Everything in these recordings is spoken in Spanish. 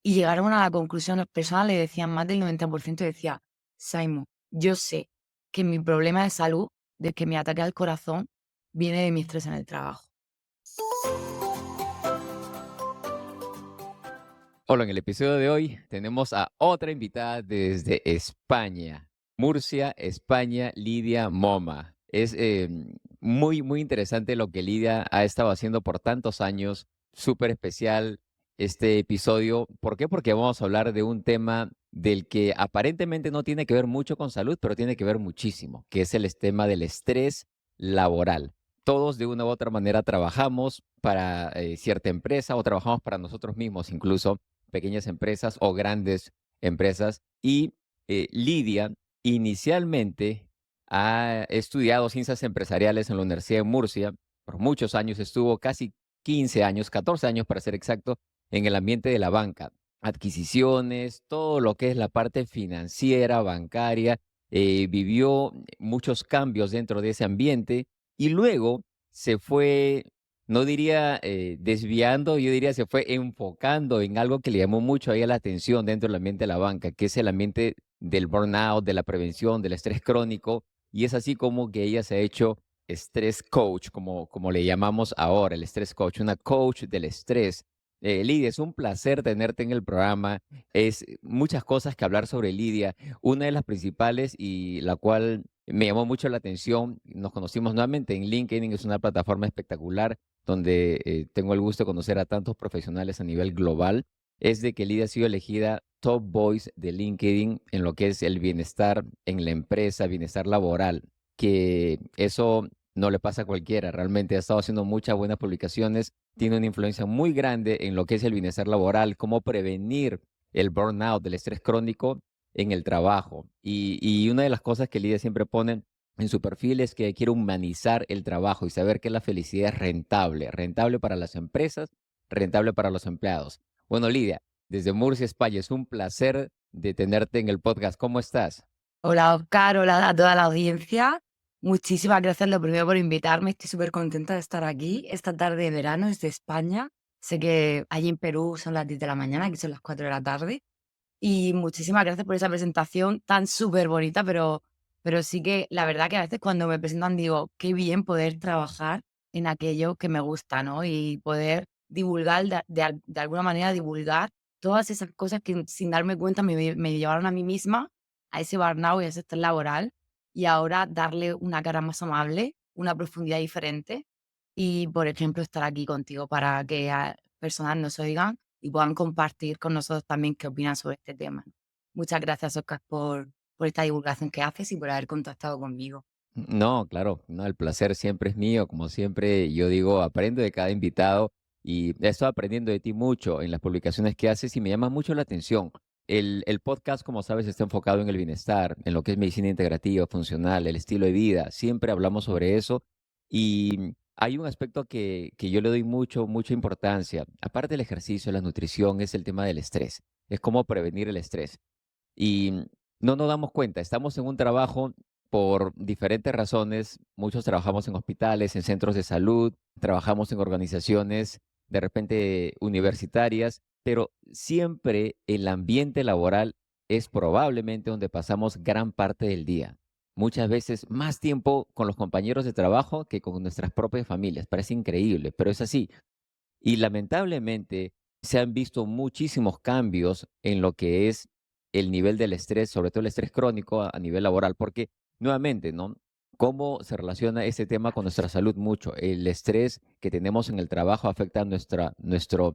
Y llegaron a la conclusión, las personas le decían, más del 90% decía: "Simon, yo sé que mi problema de salud, de que me ataque al corazón, viene de mi estrés en el trabajo". Hola, en el episodio de hoy tenemos a otra invitada desde España, Murcia, España, Lidia Moma. Es muy interesante lo que Lidia ha estado haciendo por tantos años, súper especial este episodio. ¿Por qué? Porque vamos a hablar de un tema del que aparentemente no tiene que ver mucho con salud, pero tiene que ver muchísimo, que es el tema del estrés laboral. Todos de una u otra manera trabajamos para cierta empresa o trabajamos para nosotros mismos incluso pequeñas empresas o grandes empresas. Y Lidia inicialmente ha estudiado ciencias empresariales en la Universidad de Murcia. Por muchos años estuvo, casi 15 años, 14 años para ser exacto, en el ambiente de la banca. Adquisiciones, todo lo que es la parte financiera, bancaria. Vivió muchos cambios dentro de ese ambiente y luego se fue, no diría desviando, yo diría se fue enfocando en algo que le llamó mucho a ella la atención dentro del ambiente de la banca, que es el ambiente del burnout, de la prevención, del estrés crónico. Y es así como que ella se ha hecho estrés coach, como le llamamos ahora, el estrés coach, una coach del estrés. Lidia, es un placer tenerte en el programa. Es muchas cosas que hablar sobre Lidia. Una de las principales y la cual me llamó mucho la atención, nos conocimos nuevamente en LinkedIn, es una plataforma espectacular donde tengo el gusto de conocer a tantos profesionales a nivel global, es de que Lidia ha sido elegida Top Voice de LinkedIn en lo que es el bienestar en la empresa, bienestar laboral, que eso no le pasa a cualquiera. Realmente ha estado haciendo muchas buenas publicaciones, tiene una influencia muy grande en lo que es el bienestar laboral, cómo prevenir el burnout, el estrés crónico en el trabajo. Y una de las cosas que Lidia siempre pone en su perfil es que quiere humanizar el trabajo y saber que la felicidad es rentable, rentable para las empresas, rentable para los empleados. Bueno, Lidia, desde Murcia, España, es un placer de tenerte en el podcast. ¿Cómo estás? Hola, Oscar, hola a toda la audiencia. Muchísimas gracias, lo primero, por invitarme. Estoy súper contenta de estar aquí esta tarde de verano desde España. Sé que allí en Perú son las 10 de la mañana, aquí son las 4 de la tarde. Y muchísimas gracias por esa presentación tan súper bonita, pero sí que la verdad que a veces cuando me presentan digo, qué bien poder trabajar en aquello que me gusta, ¿no? Y poder divulgar, de alguna manera divulgar todas esas cosas que sin darme cuenta me llevaron a mí misma a ese burnout y a ese estrés laboral, y ahora darle una cara más amable, una profundidad diferente y, por ejemplo, estar aquí contigo para que personas nos oigan y puedan compartir con nosotros también qué opinan sobre este tema. Muchas gracias, Oscar, por esta divulgación que haces y por haber contactado conmigo. No, claro, no, el placer siempre es mío. Como siempre, yo digo, aprendo de cada invitado y estoy aprendiendo de ti mucho en las publicaciones que haces y me llama mucho la atención. El podcast, como sabes, está enfocado en el bienestar, en lo que es medicina integrativa, funcional, el estilo de vida. Siempre hablamos sobre eso y hay un aspecto que yo le doy mucha importancia. Aparte del ejercicio, la nutrición, es el tema del estrés. Es cómo prevenir el estrés. Y no nos damos cuenta, estamos en un trabajo por diferentes razones. Muchos trabajamos en hospitales, en centros de salud, trabajamos en organizaciones de repente universitarias, pero siempre el ambiente laboral es probablemente donde pasamos gran parte del día. Muchas veces más tiempo con los compañeros de trabajo que con nuestras propias familias. Parece increíble, pero es así. Y lamentablemente se han visto muchísimos cambios en lo que es el nivel del estrés, sobre todo el estrés crónico a nivel laboral, porque nuevamente, ¿no? ¿Cómo se relaciona este tema con nuestra salud? Mucho. El estrés que tenemos en el trabajo afecta a nuestro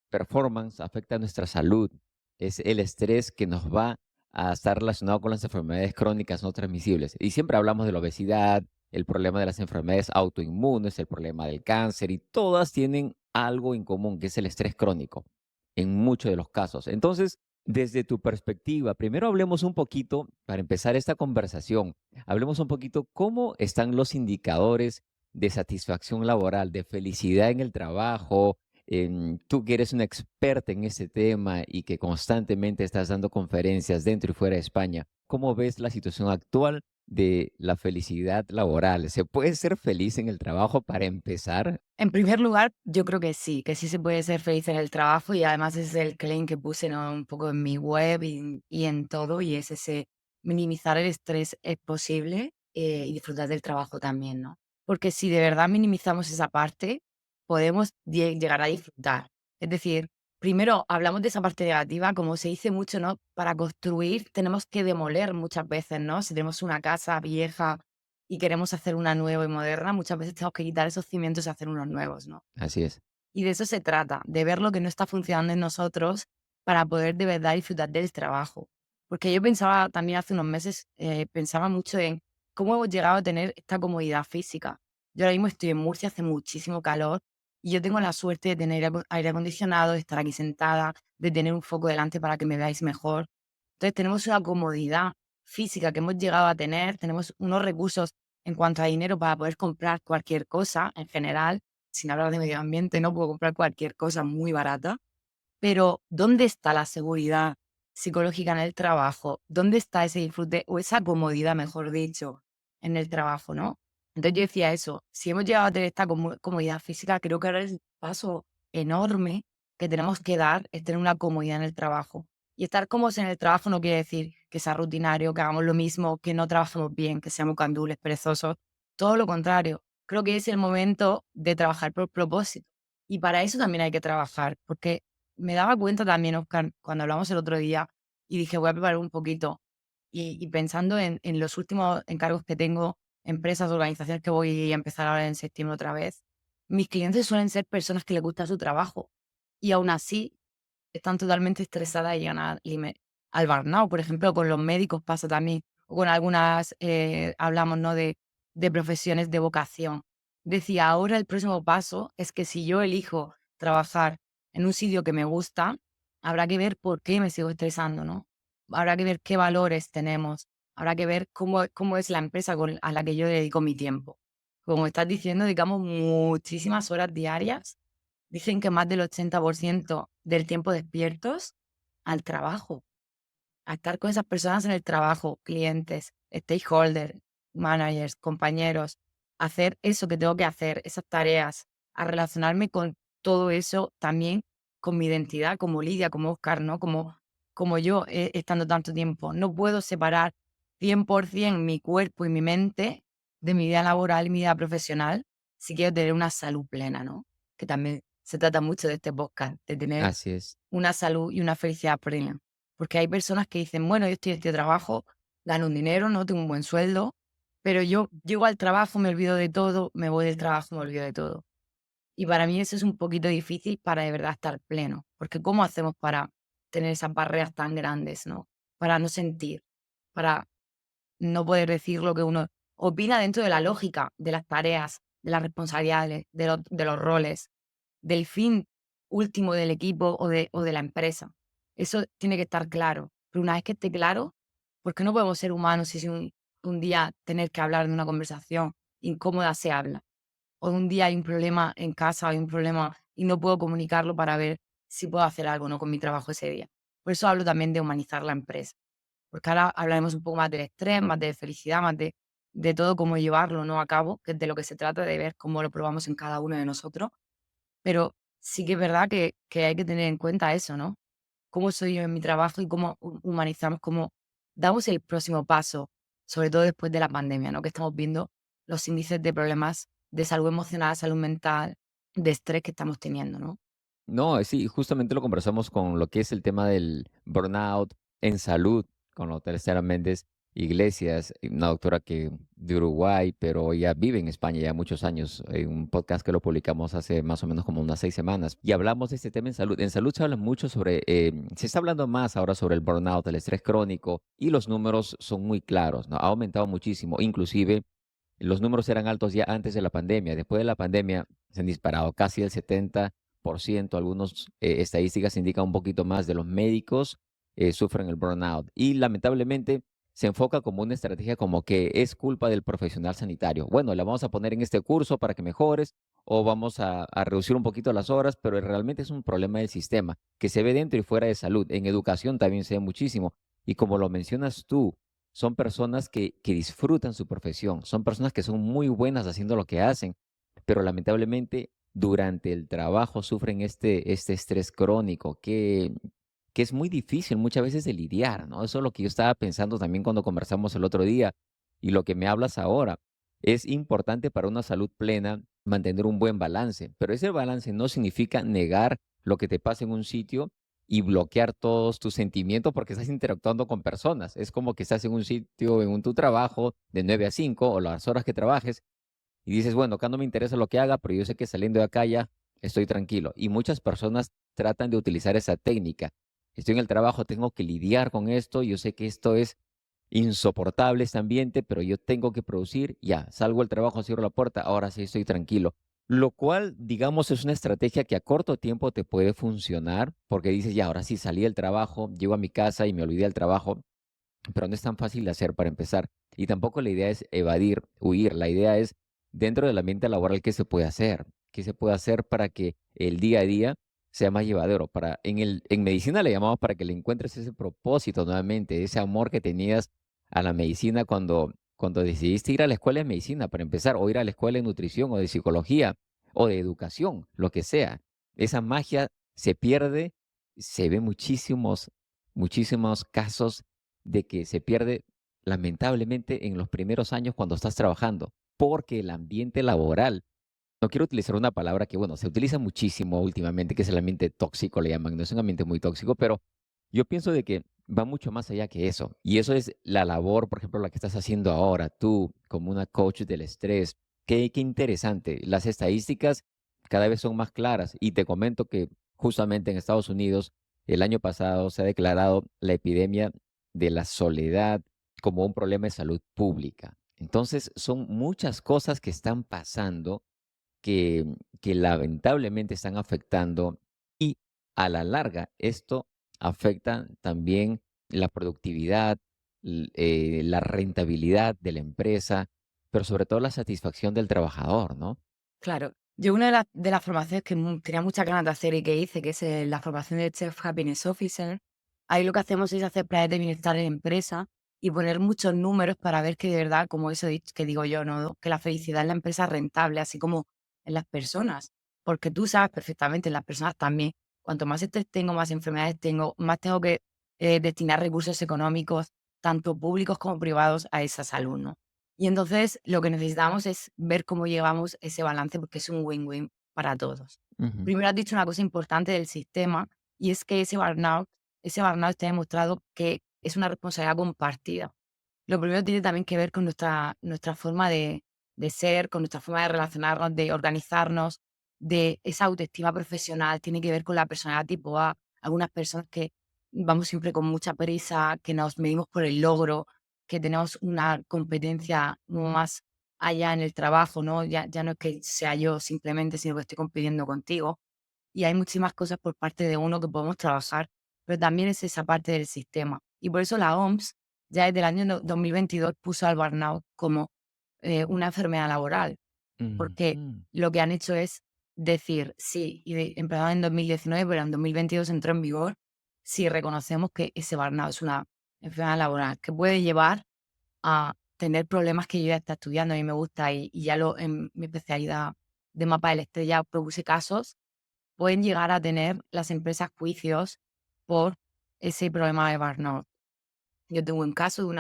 performance, afecta a nuestra salud. Es el estrés que nos va a estar relacionado con las enfermedades crónicas no transmisibles. Y siempre hablamos de la obesidad, el problema de las enfermedades autoinmunes, el problema del cáncer, y todas tienen algo en común, que es el estrés crónico, en muchos de los casos. Entonces, desde tu perspectiva, primero hablemos un poquito, para empezar esta conversación, hablemos un poquito cómo están los indicadores de satisfacción laboral, de felicidad en el trabajo, tú que eres una experta en este tema y que constantemente estás dando conferencias dentro y fuera de España, ¿cómo ves la situación actual de la felicidad laboral? ¿Se puede ser feliz en el trabajo para empezar? En primer lugar, yo creo que sí se puede ser feliz en el trabajo y además es el claim que puse, ¿no? Un poco en mi web y en todo, y es ese minimizar el estrés es posible y disfrutar del trabajo también, ¿no? Porque si de verdad minimizamos esa parte, podemos llegar a disfrutar. Es decir, primero hablamos de esa parte negativa, como se dice mucho, ¿no? Para construir tenemos que demoler muchas veces, ¿no? Si tenemos una casa vieja y queremos hacer una nueva y moderna, muchas veces tenemos que quitar esos cimientos y hacer unos nuevos, ¿no? Así es. Y de eso se trata, de ver lo que no está funcionando en nosotros para poder de verdad disfrutar del trabajo. Porque yo pensaba también hace unos meses, pensaba mucho en cómo hemos llegado a tener esta comodidad física. Yo ahora mismo estoy en Murcia, hace muchísimo calor y yo tengo la suerte de tener aire acondicionado, de estar aquí sentada, de tener un foco delante para que me veáis mejor. Entonces tenemos una comodidad física que hemos llegado a tener, tenemos unos recursos en cuanto a dinero para poder comprar cualquier cosa en general, sin hablar de medio ambiente, no puedo comprar cualquier cosa muy barata, pero ¿dónde está la seguridad psicológica en el trabajo? ¿Dónde está ese disfrute o esa comodidad, mejor dicho, en el trabajo, no? Entonces yo decía eso, si hemos llegado a tener esta comodidad física, creo que ahora el paso enorme que tenemos que dar es tener una comodidad en el trabajo. Y estar cómodos en el trabajo no quiere decir que sea rutinario, que hagamos lo mismo, que no trabajemos bien, que seamos candules, perezosos. Todo lo contrario. Creo que es el momento de trabajar por propósito. Y para eso también hay que trabajar, porque me daba cuenta también, Oscar, cuando hablamos el otro día, y dije, voy a preparar un poquito. Y pensando en los últimos encargos que tengo, empresas, organizaciones que voy a empezar ahora en septiembre otra vez, mis clientes suelen ser personas que les gusta su trabajo. Y aún así, están totalmente estresadas y llegan al burnout. Por ejemplo, con los médicos pasa también, o con algunas, hablamos, ¿no? De profesiones de vocación. Decía, ahora el próximo paso es que si yo elijo trabajar en un sitio que me gusta, habrá que ver por qué me sigo estresando, ¿no? Habrá que ver qué valores tenemos, habrá que ver cómo es la empresa a la que yo dedico mi tiempo. Como estás diciendo, dedicamos muchísimas horas diarias. Dicen que más del 80% del tiempo despiertos al trabajo, a estar con esas personas en el trabajo, clientes, stakeholders, managers, compañeros, hacer eso que tengo que hacer, esas tareas, a relacionarme con todo eso también con mi identidad como Lidia, como Oscar, ¿no? Como yo, estando tanto tiempo. No puedo separar 100% mi cuerpo y mi mente de mi vida laboral y mi vida profesional si quiero tener una salud plena, ¿no? Que también se trata mucho de este podcast, de tener Así es. una salud y una felicidad plena. Porque hay personas que dicen, bueno, yo estoy en este trabajo, gano un dinero, no tengo un buen sueldo, pero yo llego al trabajo, me olvido de todo, me voy del trabajo, me olvido de todo. Y para mí eso es un poquito difícil para de verdad estar pleno, porque ¿cómo hacemos para tener esas barreras tan grandes, no? Para no sentir, para no poder decir lo que uno opina dentro de la lógica de las tareas, de las responsabilidades, de los roles, del fin último del equipo o de la empresa. Eso tiene que estar claro. Pero una vez que esté claro, ¿por qué no podemos ser humanos si un día tener que hablar de una conversación incómoda se habla? O un día hay un problema en casa, hay un problema y no puedo comunicarlo para ver si puedo hacer algo, ¿no? Con mi trabajo ese día. Por eso hablo también de humanizar la empresa. Porque ahora hablaremos un poco más del estrés, más de felicidad, más de todo cómo llevarlo, ¿no? A cabo, que es de lo que se trata, de ver cómo lo probamos en cada uno de nosotros. Pero sí que es verdad que hay que tener en cuenta eso, ¿no? Cómo soy yo en mi trabajo y cómo humanizamos, cómo damos el próximo paso, sobre todo después de la pandemia, ¿no? Que estamos viendo los índices de problemas de salud emocional, salud mental, de estrés que estamos teniendo, ¿no? No, sí, justamente lo conversamos con lo que es el tema del burnout en salud, con la doctora Estela Méndez Iglesias, una doctora que de Uruguay, pero ella vive en España ya muchos años, un podcast que lo publicamos hace más o menos como unas 6 semanas, y hablamos de este tema en salud. En salud se habla mucho sobre, se está hablando más ahora sobre el burnout, el estrés crónico, y los números son muy claros, ¿no? Ha aumentado muchísimo, inclusive los números eran altos ya antes de la pandemia. Después de la pandemia se han disparado casi el 70%. Algunas estadísticas indican un poquito más de los médicos sufren el burnout. Y lamentablemente se enfoca como una estrategia como que es culpa del profesional sanitario. Bueno, la vamos a poner en este curso para que mejores o vamos a reducir un poquito las horas, pero realmente es un problema del sistema que se ve dentro y fuera de salud. En educación también se ve muchísimo. Y como lo mencionas tú, son personas que disfrutan su profesión, son personas que son muy buenas haciendo lo que hacen, pero lamentablemente durante el trabajo sufren este estrés crónico que es muy difícil muchas veces de lidiar, ¿no? Eso es lo que yo estaba pensando también cuando conversamos el otro día y lo que me hablas ahora. Es importante para una salud plena mantener un buen balance, pero ese balance no significa negar lo que te pasa en un sitio y bloquear todos tus sentimientos porque estás interactuando con personas. Es como que estás en un sitio, tu trabajo, de 9 a 5 o las horas que trabajes, y dices, bueno, acá no me interesa lo que haga, pero yo sé que saliendo de acá ya estoy tranquilo. Y muchas personas tratan de utilizar esa técnica. Estoy en el trabajo, tengo que lidiar con esto, yo sé que esto es insoportable este ambiente, pero yo tengo que producir, ya, salgo del trabajo, cierro la puerta, ahora sí estoy tranquilo. Lo cual, digamos, es una estrategia que a corto tiempo te puede funcionar, porque dices, ya, ahora sí salí del trabajo, llego a mi casa y me olvidé del trabajo, pero no es tan fácil de hacer para empezar. Y tampoco la idea es evadir, huir, la idea es dentro del ambiente laboral qué se puede hacer, qué se puede hacer para que el día a día sea más llevadero. En medicina le llamamos para que le encuentres ese propósito nuevamente, ese amor que tenías a la medicina cuando decidiste ir a la escuela de medicina para empezar, o ir a la escuela de nutrición o de psicología o de educación, lo que sea. Esa magia se pierde, se ve muchísimos casos de que se pierde lamentablemente en los primeros años cuando estás trabajando, porque el ambiente laboral, no quiero utilizar una palabra que, bueno, se utiliza muchísimo últimamente, que es el ambiente tóxico, le llaman, no es un ambiente muy tóxico, pero yo pienso de que va mucho más allá que eso. Y eso es la labor, por ejemplo, la que estás haciendo ahora, tú como una coach del estrés. Qué interesante. Las estadísticas cada vez son más claras. Y te comento que justamente en Estados Unidos, el año pasado se ha declarado la epidemia de la soledad como un problema de salud pública. Entonces, son muchas cosas que están pasando que, que lamentablemente están afectando y a la larga esto afecta también la productividad, la rentabilidad de la empresa, pero sobre todo la satisfacción del trabajador, ¿no? Claro. Yo una de las formaciones que tenía muchas ganas de hacer y que hice, que es la formación de Chief Happiness Officer, ahí lo que hacemos es hacer planes de bienestar en empresa y poner muchos números para ver que de verdad, como eso que digo yo, ¿no? Que la felicidad en la empresa es rentable, así como en las personas. Porque tú sabes perfectamente, en las personas también, cuanto más estrés tengo, más enfermedades tengo, más tengo que destinar recursos económicos, tanto públicos como privados, a esa salud, ¿no? Y entonces lo que necesitamos es ver cómo llevamos ese balance porque es un win-win para todos. Ujú, Primero has dicho una cosa importante del sistema y es que ese burnout está demostrado que es una responsabilidad compartida. Lo primero tiene también que ver con nuestra forma de ser, con nuestra forma de relacionarnos, de organizarnos, de esa autoestima profesional, tiene que ver con la personalidad tipo A. Algunas personas que vamos siempre con mucha prisa, que nos medimos por el logro, que tenemos una competencia más allá en el trabajo, ¿no? Ya no es que sea yo simplemente, sino que estoy compitiendo contigo. Y hay muchísimas cosas por parte de uno que podemos trabajar, pero también es esa parte del sistema. Y por eso la OMS ya desde el año 2022 puso al burnout como una enfermedad laboral, porque ujú. lo que han hecho es decir, sí, empezó en 2019, pero en 2022 entró en vigor, si reconocemos que ese burnout es una enfermedad laboral que puede llevar a tener problemas que yo ya está estudiando, a mí me gusta y ya en mi especialidad de mapa del estrés ya propuse casos, pueden llegar a tener las empresas juicios por ese problema de burnout. Yo tuve un caso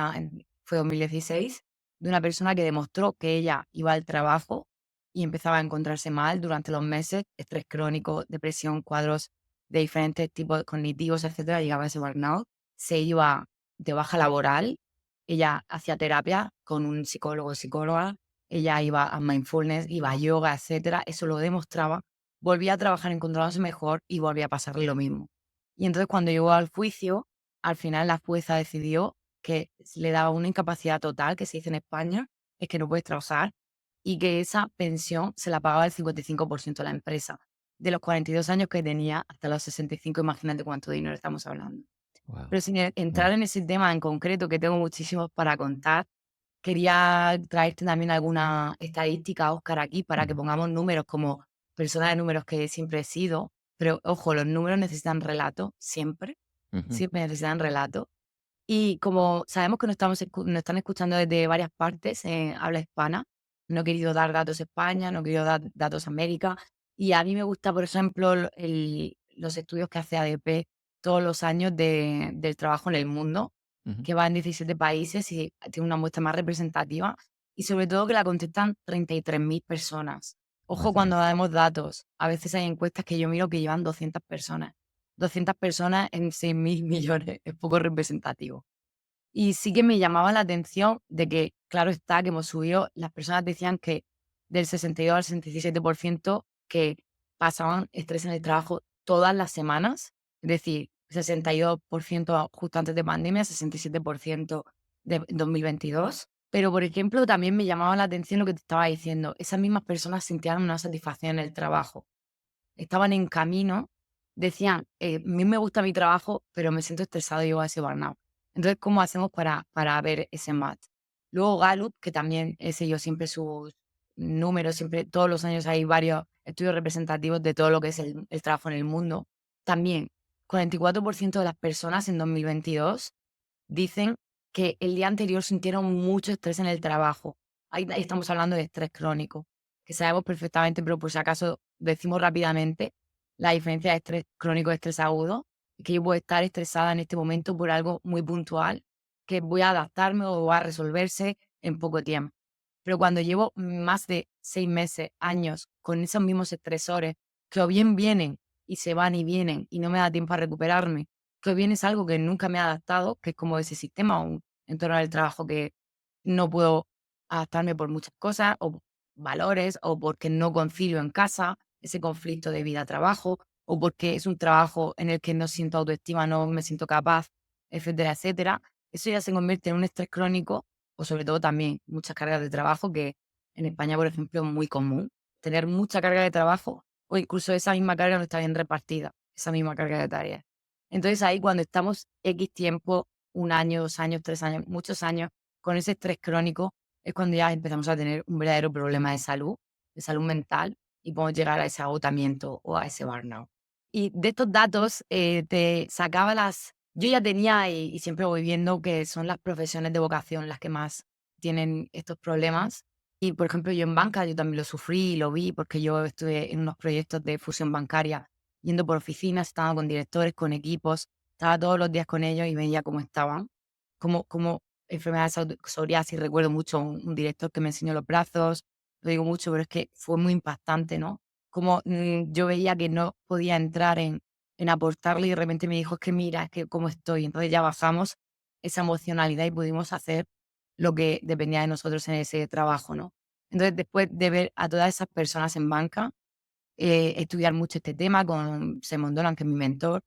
fue 2016, de una persona que demostró que ella iba al trabajo y empezaba a encontrarse mal durante los meses, estrés crónico, depresión, cuadros de diferentes tipos cognitivos, etcétera, llegaba a ese burnout, se iba de baja laboral, ella hacía terapia con un psicólogo o psicóloga, ella iba a mindfulness, iba a yoga, etcétera, eso lo demostraba, volvía a trabajar encontrándose mejor y volvía a pasarle lo mismo. Y entonces cuando llegó al juicio, al final la jueza decidió que le daba una incapacidad total, que se dice en España, es que no puedes trabajar, y que esa pensión se la pagaba el 55% de la empresa. De los 42 años que tenía hasta los 65, imagínate cuánto dinero estamos hablando. Wow. Pero sin entrar en ese tema en concreto, que tengo muchísimos para contar, quería traerte también alguna estadística, Óscar, aquí para que pongamos números como persona de números que siempre he sido. Pero ojo, los números necesitan relato, siempre, siempre necesitan relato. Y como sabemos que nos están escuchando desde varias partes habla hispana, no he querido dar datos España, no he querido dar datos América. Y a mí me gusta, por ejemplo, los estudios que hace ADP todos los años del trabajo en el mundo, Ujú. que va en 17 países y tiene una muestra más representativa. Y sobre todo que la contestan 33.000 personas. Ojo cuando Bastante. damos datos. A veces hay encuestas que yo miro que llevan 200 personas. 200 personas en 6.000 millones, es poco representativo. Y sí que me llamaba la atención de que, claro está, que hemos subido, las personas decían que del 62 al 67% que pasaban estrés en el trabajo todas las semanas, es decir, 62% justo antes de pandemia, 67% de 2022. Pero, por ejemplo, también me llamaba la atención lo que te estaba diciendo, esas mismas personas sentían una satisfacción en el trabajo, estaban en camino, decían: a mí me gusta mi trabajo, pero me siento estresado y llego a ese burnout". Entonces, ¿cómo hacemos para ver ese match? Luego Gallup, que también he seguido siempre sus números, siempre todos los años hay varios estudios representativos de todo lo que es el trabajo en el mundo. También, 44% de las personas en 2022 dicen que el día anterior sintieron mucho estrés en el trabajo. Ahí estamos hablando de estrés crónico, que sabemos perfectamente, pero por si acaso decimos rápidamente la diferencia de estrés crónico y estrés agudo, es que yo puedo estar estresada en este momento por algo muy puntual, que voy a adaptarme o va a resolverse en poco tiempo. Pero cuando llevo más de 6 meses, años, con esos mismos estresores, que o bien vienen y se van y vienen y no me da tiempo a recuperarme, que o bien es algo que nunca me he adaptado, que es como ese sistema, un entorno del trabajo que no puedo adaptarme por muchas cosas, o valores, o porque no concilio en casa ese conflicto de vida-trabajo, o porque es un trabajo en el que no siento autoestima, no me siento capaz, etcétera, etcétera. Eso ya se convierte en un estrés crónico o sobre todo también muchas cargas de trabajo, que en España, por ejemplo, es muy común tener mucha carga de trabajo o incluso esa misma carga no está bien repartida, esa misma carga de tareas. Entonces ahí cuando estamos X tiempo, 1 año, 2 años, 3 años, muchos años, con ese estrés crónico, es cuando ya empezamos a tener un verdadero problema de salud mental, y podemos llegar a ese agotamiento o a ese burnout. Y de estos datos te sacaba yo ya tenía y siempre voy viendo que son las profesiones de vocación las que más tienen estos problemas. Y, por ejemplo, yo en banca, yo también lo sufrí y lo vi, porque yo estuve en unos proyectos de fusión bancaria, yendo por oficinas, estaba con directores, con equipos, estaba todos los días con ellos y veía cómo estaban, como enfermedades psoriasis, recuerdo mucho un director que me enseñó los brazos, lo digo mucho, pero es que fue muy impactante, ¿no? Como yo veía que no podía entrar en aportarle y de repente me dijo: "Es que mira, es que cómo estoy". Entonces ya bajamos esa emocionalidad y pudimos hacer lo que dependía de nosotros en ese trabajo, ¿no? Entonces, después de ver a todas esas personas en banca, estudiar mucho este tema con Simon Dolan, que es mi mentor,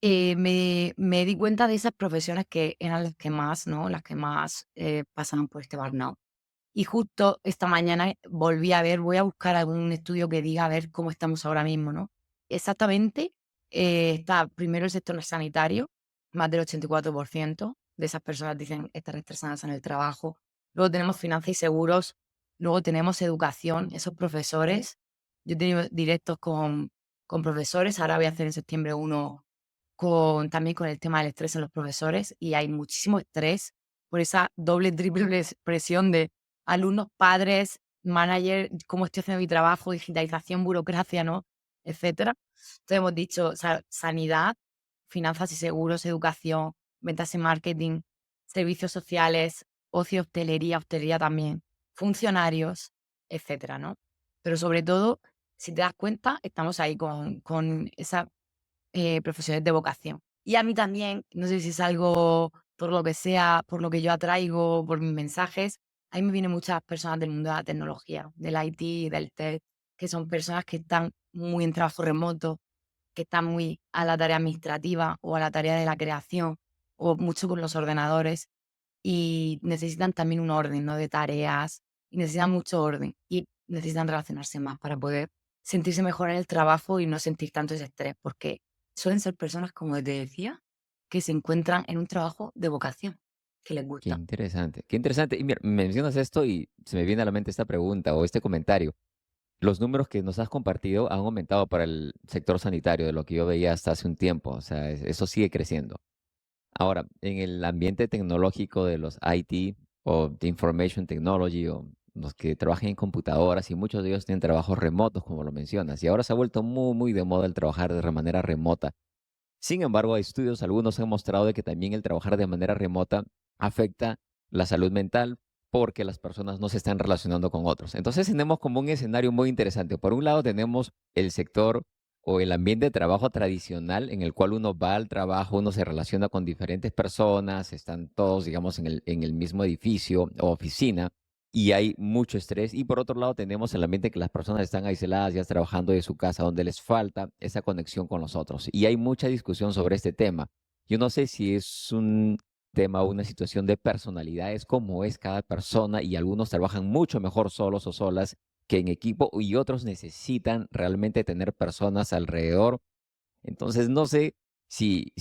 me di cuenta de esas profesiones que eran las que más, ¿no? Las que más pasaban por este burnout. Y justo esta mañana voy a buscar algún estudio que diga a ver cómo estamos ahora mismo, ¿no? Exactamente, está primero el sector sanitario, más del 84% de esas personas dicen estar estresadas en el trabajo. Luego tenemos finanzas y seguros, luego tenemos educación, esos profesores. Yo he tenido directos con profesores, ahora voy a hacer en septiembre uno también con el tema del estrés en los profesores, y hay muchísimo estrés por esa doble, triple presión de alumnos, padres, manager, cómo estoy haciendo mi trabajo, digitalización, burocracia, ¿no? Etcétera. Entonces hemos dicho, sanidad, finanzas y seguros, educación, ventas y marketing, servicios sociales, ocio, hostelería también, funcionarios, etcétera, ¿no? Pero sobre todo, si te das cuenta, estamos ahí con esa profesiones de vocación. Y a mí también, no sé si es algo por lo que sea, por lo que yo atraigo, por mis mensajes, a mí me vienen muchas personas del mundo de la tecnología, del IT, del tech, que son personas que están muy en trabajo remoto, que están muy a la tarea administrativa o a la tarea de la creación o mucho con los ordenadores y necesitan también un orden, ¿no? De tareas y necesitan mucho orden y necesitan relacionarse más para poder sentirse mejor en el trabajo y no sentir tanto ese estrés, porque suelen ser personas, como te decía, que se encuentran en un trabajo de vocación, que les Qué gusta. interesante, qué interesante. Y mira, mencionas esto y se me viene a la mente esta pregunta o este comentario. Los números que nos has compartido han aumentado para el sector sanitario, de lo que yo veía hasta hace un tiempo. O sea, eso sigue creciendo. Ahora, en el ambiente tecnológico de los IT o de Information Technology o los que trabajan en computadoras y muchos de ellos tienen trabajos remotos, como lo mencionas, y ahora se ha vuelto muy, muy de moda el trabajar de manera remota. Sin embargo, hay estudios, algunos han mostrado de que también el trabajar de manera remota afecta la salud mental porque las personas no se están relacionando con otros. Entonces tenemos como un escenario muy interesante. Por un lado tenemos el sector o el ambiente de trabajo tradicional en el cual uno va al trabajo, uno se relaciona con diferentes personas, están todos, digamos, en el mismo edificio o oficina y hay mucho estrés. Y por otro lado tenemos el ambiente que las personas están aisladas, ya trabajando de su casa, donde les falta esa conexión con los otros. Y hay mucha discusión sobre este tema. Yo no sé si es un tema o una situación de personalidades, cómo es cada persona, y algunos trabajan mucho mejor solos o solas que en equipo, y otros necesitan realmente tener personas alrededor. Entonces, no sé si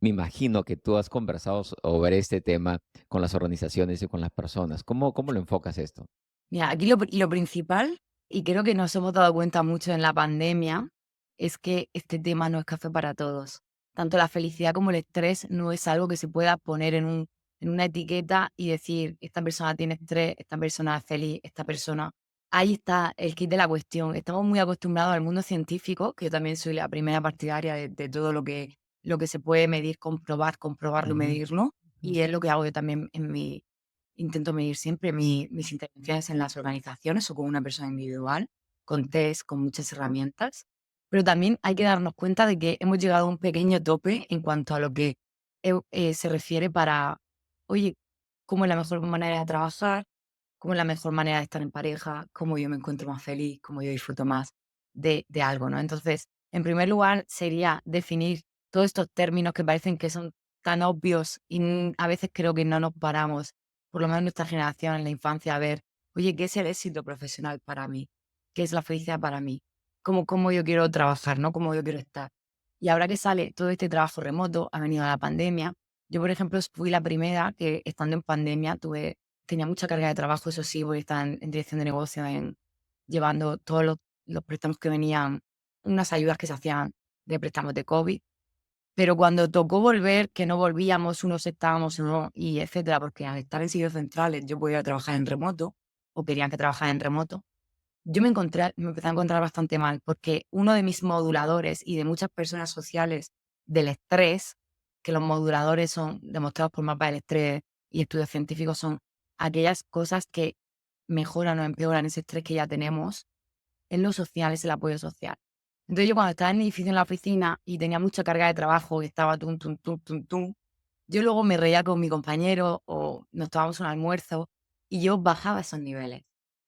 me imagino que tú has conversado sobre este tema con las organizaciones y con las personas. ¿Cómo lo enfocas esto? Mira, aquí lo principal, y creo que nos hemos dado cuenta mucho en la pandemia, es que este tema no es café para todos. Tanto la felicidad como el estrés no es algo que se pueda poner en una etiqueta y decir, esta persona tiene estrés, esta persona es feliz, esta persona... Ahí está el kit de la cuestión. Estamos muy acostumbrados al mundo científico, que yo también soy la primera partidaria de todo lo que se puede medir, comprobar, comprobarlo, Ujú, medirlo. Y es lo que hago yo también en mi, intento medir siempre mis intervenciones en las organizaciones o con una persona individual, con test, con muchas herramientas. Pero también hay que darnos cuenta de que hemos llegado a un pequeño tope en cuanto a lo que se refiere para, oye, cómo es la mejor manera de trabajar, cómo es la mejor manera de estar en pareja, cómo yo me encuentro más feliz, cómo yo disfruto más de algo, ¿no? Entonces, en primer lugar, sería definir todos estos términos que parecen que son tan obvios y a veces creo que no nos paramos, por lo menos nuestra generación en la infancia, a ver, oye, ¿qué es el éxito profesional para mí? ¿Qué es la felicidad para mí? ¿Cómo yo quiero trabajar, ¿no? ¿Cómo yo quiero estar? Y ahora que sale todo este trabajo remoto, ha venido la pandemia. Yo, por ejemplo, fui la primera que estando en pandemia tenía mucha carga de trabajo, eso sí, porque estaba en dirección de negocio, llevando todos los préstamos que venían, unas ayudas que se hacían de préstamos de COVID. Pero cuando tocó volver, que no volvíamos, unos estábamos, unos y etcétera, porque al estar en sitios centrales yo podía trabajar en remoto, o querían que trabajara en remoto, me empecé a encontrar bastante mal, porque uno de mis moduladores y de muchas personas sociales del estrés, que los moduladores son demostrados por mapas del estrés y estudios científicos, son aquellas cosas que mejoran o empeoran ese estrés que ya tenemos, en lo social, es el apoyo social. Entonces, yo cuando estaba en mi edificio en la oficina y tenía mucha carga de trabajo y estaba tum, tum, tum, tum, tum, yo luego me reía con mi compañero o nos tomábamos un almuerzo y yo bajaba esos niveles.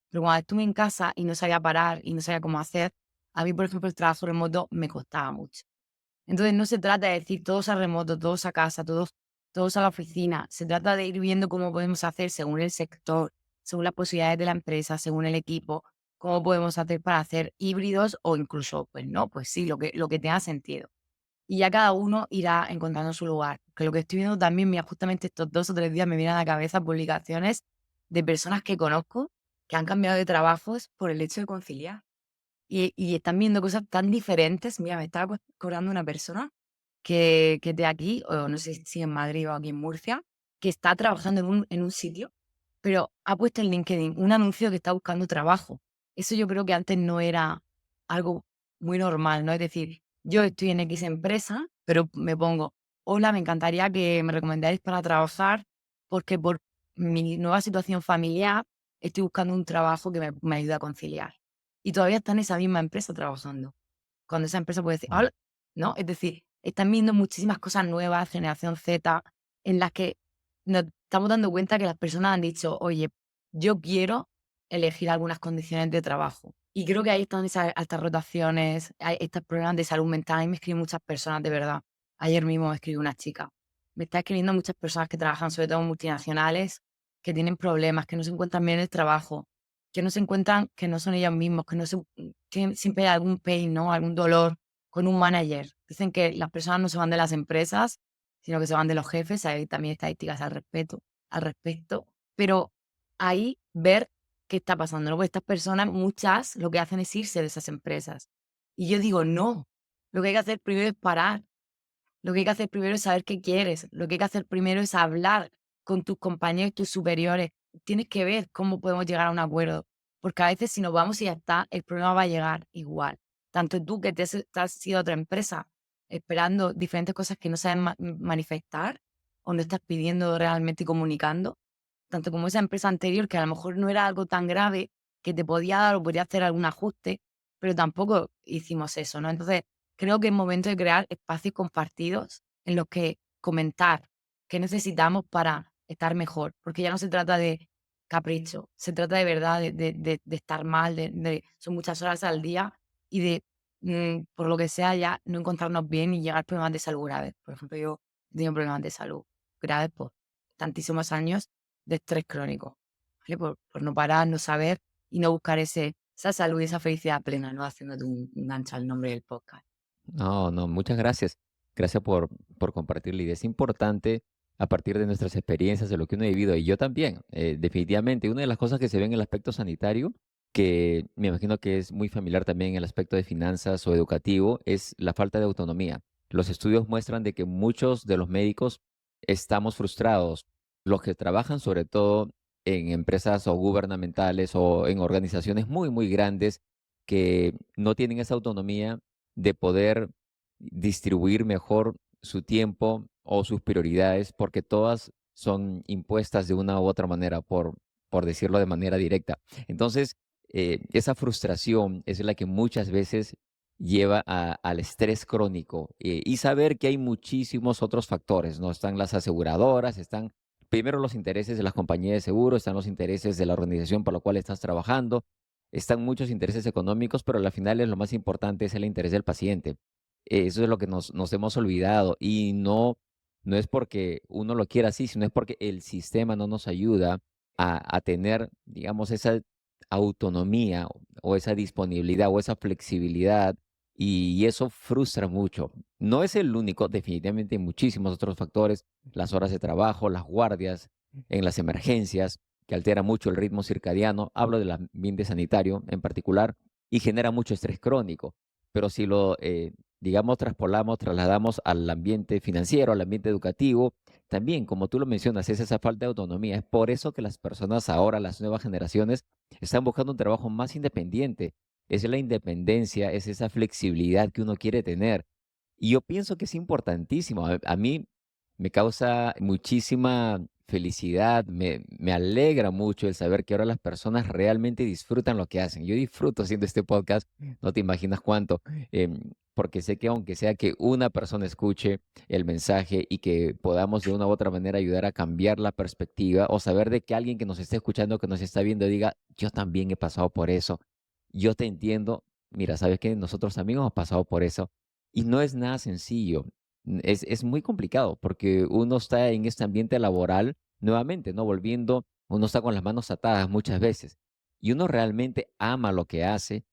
Pero cuando estuve en casa y no sabía parar y no sabía cómo hacer, a mí, por ejemplo, el trabajo remoto me costaba mucho. Entonces, no se trata de decir todos a remoto, todos a casa, todos a la oficina. Se trata de ir viendo cómo podemos hacer según el sector, según las posibilidades de la empresa, según el equipo, cómo podemos hacer para hacer híbridos o incluso, pues no, pues sí, lo que tenga sentido. Y ya cada uno irá encontrando su lugar. Que lo que estoy viendo también, mira, justamente estos 2 o 3 días me vienen a la cabeza publicaciones de personas que conozco que han cambiado de trabajos por el hecho de conciliar. Y están viendo cosas tan diferentes. Mira, me estaba cobrando una persona que es de aquí, o no sé si en Madrid o aquí en Murcia, que está trabajando en un sitio, pero ha puesto en LinkedIn un anuncio que está buscando trabajo. Eso yo creo que antes no era algo muy normal, ¿no? Es decir, yo estoy en X empresa, pero me pongo, hola, me encantaría que me recomendáis para trabajar porque por mi nueva situación familiar estoy buscando un trabajo que me ayude a conciliar. Y todavía está en esa misma empresa trabajando. Cuando esa empresa puede decir: ujú. "Hola", ¿no? Es decir, están viendo muchísimas cosas nuevas, generación Z, en las que nos estamos dando cuenta que las personas han dicho: "Oye, yo quiero elegir algunas condiciones de trabajo". Y creo que ahí están esas altas rotaciones, hay estos problemas de salud mental. A mí me escriben muchas personas, de verdad. Ayer mismo me escribió una chica. Me está escribiendo muchas personas que trabajan, sobre todo en multinacionales, que tienen problemas, que no se encuentran bien en el trabajo, que no se encuentran, que no son ellos mismos, que no se tienen siempre algún pain, ¿no? Algún dolor con un manager. Dicen que las personas no se van de las empresas, sino que se van de los jefes. Hay también estadísticas al respecto. Pero ahí ver qué está pasando, ¿no? Porque estas personas, muchas, lo que hacen es irse de esas empresas. Y yo digo, no, lo que hay que hacer primero es parar. Lo que hay que hacer primero es saber qué quieres. Lo que hay que hacer primero es hablar con tus compañeros y tus superiores. Tienes que ver cómo podemos llegar a un acuerdo, porque a veces si nos vamos y ya está, el problema va a llegar igual. Tanto tú que te has ido a otra empresa esperando diferentes cosas que no sabes manifestar o no estás pidiendo realmente y comunicando, tanto como esa empresa anterior que a lo mejor no era algo tan grave que te podía dar o podía hacer algún ajuste, pero tampoco hicimos eso, ¿no? Entonces, creo que es momento de crear espacios compartidos en los que comentar qué necesitamos para estar mejor, porque ya no se trata de capricho, se trata de verdad de estar mal, son muchas horas al día y de, por lo que sea, ya no encontrarnos bien y llegar a problemas de salud graves. Por ejemplo, yo he tenido problemas de salud graves por tantísimos años de estrés crónico, ¿vale? Por no parar, no saber y no buscar esa salud y esa felicidad plena, ¿no? Haciéndote un gancho al nombre del podcast. No, no, muchas gracias. Gracias por compartir la idea. Es importante a partir de nuestras experiencias, de lo que uno ha vivido. Y yo también, definitivamente, una de las cosas que se ve en el aspecto sanitario, que me imagino que es muy familiar también en el aspecto de finanzas o educativo, es la falta de autonomía. Los estudios muestran de que muchos de los médicos estamos frustrados. Los que trabajan sobre todo en empresas o gubernamentales o en organizaciones muy, muy grandes que no tienen esa autonomía de poder distribuir mejor su tiempo o sus prioridades, porque todas son impuestas de una u otra manera, por decirlo de manera directa. Entonces, esa frustración es la que muchas veces lleva al estrés crónico y saber que hay muchísimos otros factores, ¿no? Están las aseguradoras, están primero los intereses de las compañías de seguro, están los intereses de la organización por la cual estás trabajando, están muchos intereses económicos, pero al final es lo más importante es el interés del paciente. Eso es lo que nos hemos olvidado y no es porque uno lo quiera así, sino es porque el sistema no nos ayuda a tener, digamos, esa autonomía o esa disponibilidad o esa flexibilidad y eso frustra mucho. No es el único, definitivamente hay muchísimos otros factores, las horas de trabajo, las guardias en las emergencias, que altera mucho el ritmo circadiano, hablo del ambiente sanitario en particular, y genera mucho estrés crónico. Pero si lo, digamos, trasladamos al ambiente financiero, al ambiente educativo, también, como tú lo mencionas, es esa falta de autonomía. Es por eso que las personas ahora, las nuevas generaciones, están buscando un trabajo más independiente. Es la independencia, es esa flexibilidad que uno quiere tener. Y yo pienso que es importantísimo. A mí me causa muchísima felicidad, me alegra mucho el saber que ahora las personas realmente disfrutan lo que hacen. Yo disfruto haciendo este podcast, no te imaginas cuánto, porque sé que aunque sea que una persona escuche el mensaje y que podamos de una u otra manera ayudar a cambiar la perspectiva o saber de que alguien que nos esté escuchando, que nos está viendo, diga, yo también he pasado por eso, yo te entiendo, mira, sabes que nosotros también hemos pasado por eso y no es nada sencillo. Es muy complicado porque uno está en este ambiente laboral nuevamente, ¿no? Volviendo, uno está con las manos atadas muchas veces y uno realmente ama lo que hace,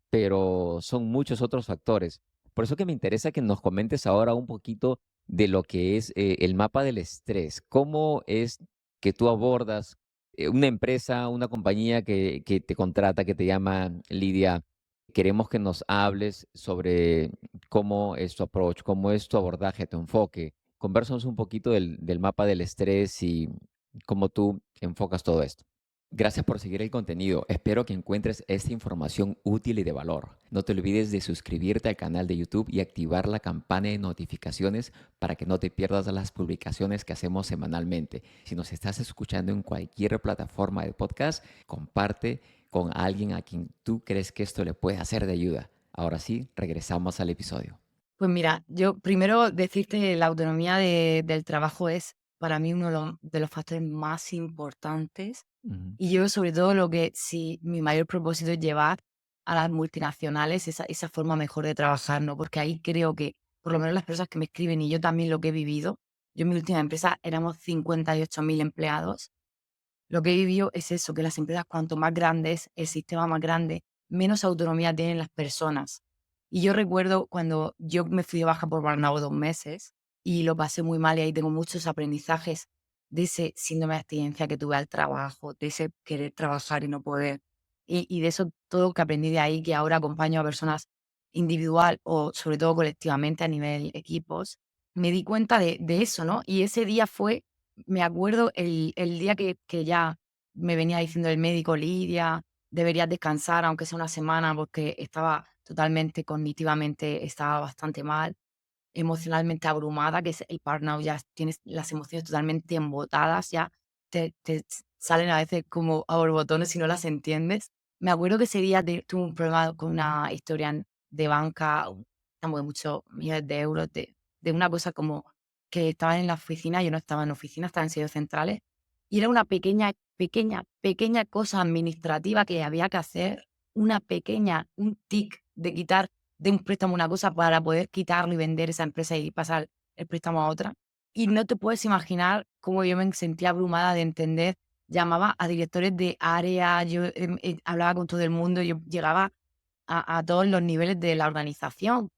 pero son muchos otros factores. Por eso que me interesa que nos comentes ahora un poquito de lo que es el mapa del estrés. ¿Cómo es que tú abordas una empresa, una compañía que te contrata, que te llama Lidia? Queremos que nos hables sobre cómo es tu approach, cómo es tu abordaje, tu enfoque. Conversamos un poquito del mapa del estrés y cómo tú enfocas todo esto. Gracias por seguir el contenido. Espero que encuentres esta información útil y de valor. No te olvides de suscribirte al canal de YouTube y activar la campana de notificaciones para que no te pierdas las publicaciones que hacemos semanalmente. Si nos estás escuchando en cualquier plataforma de podcast, comparte con alguien a quien tú crees que esto le puede hacer de ayuda. Ahora sí, regresamos al episodio. Pues mira, yo primero decirte la autonomía del trabajo es para mí uno de los factores más importantes Ujú. y yo sobre todo lo que si mi mayor propósito es llevar a las multinacionales esa forma mejor de trabajar, ¿no? Porque ahí creo que por lo menos las personas que me escriben y yo también lo que he vivido, yo en mi última empresa éramos 58.000 empleados. Lo que he vivido es eso, que las empresas cuanto más grandes, el sistema más grande, menos autonomía tienen las personas. Y yo recuerdo cuando yo me fui de baja por burnout 2 meses y lo pasé muy mal y ahí tengo muchos aprendizajes de ese síndrome de abstinencia que tuve al trabajo, de ese querer trabajar y no poder. Y de eso todo que aprendí de ahí, que ahora acompaño a personas individual o sobre todo colectivamente a nivel equipos, me di cuenta de eso, ¿no? Y ese día fue, me acuerdo, el día que ya me venía diciendo el médico: "Lidia, deberías descansar, aunque sea una semana", porque estaba totalmente cognitivamente, estaba bastante mal, emocionalmente abrumada, que es el burnout, ya tienes las emociones totalmente embotadas, ya te salen a veces como a borbotones si no las entiendes. Me acuerdo que ese día tuve un problema con una historia de banca, estamos de muchos millones de euros, de una cosa como que estaba en la oficina, yo no estaba en oficina, estaba en sitios centrales, y era una pequeña, pequeña, pequeña cosa administrativa que había que hacer, un tic de quitar de un préstamo una cosa para poder quitarlo y vender esa empresa y pasar el préstamo a otra. Y no te puedes imaginar cómo yo me sentía abrumada de entender. Llamaba a directores de área, yo hablaba con todo el mundo, yo llegaba a todos los niveles de la organización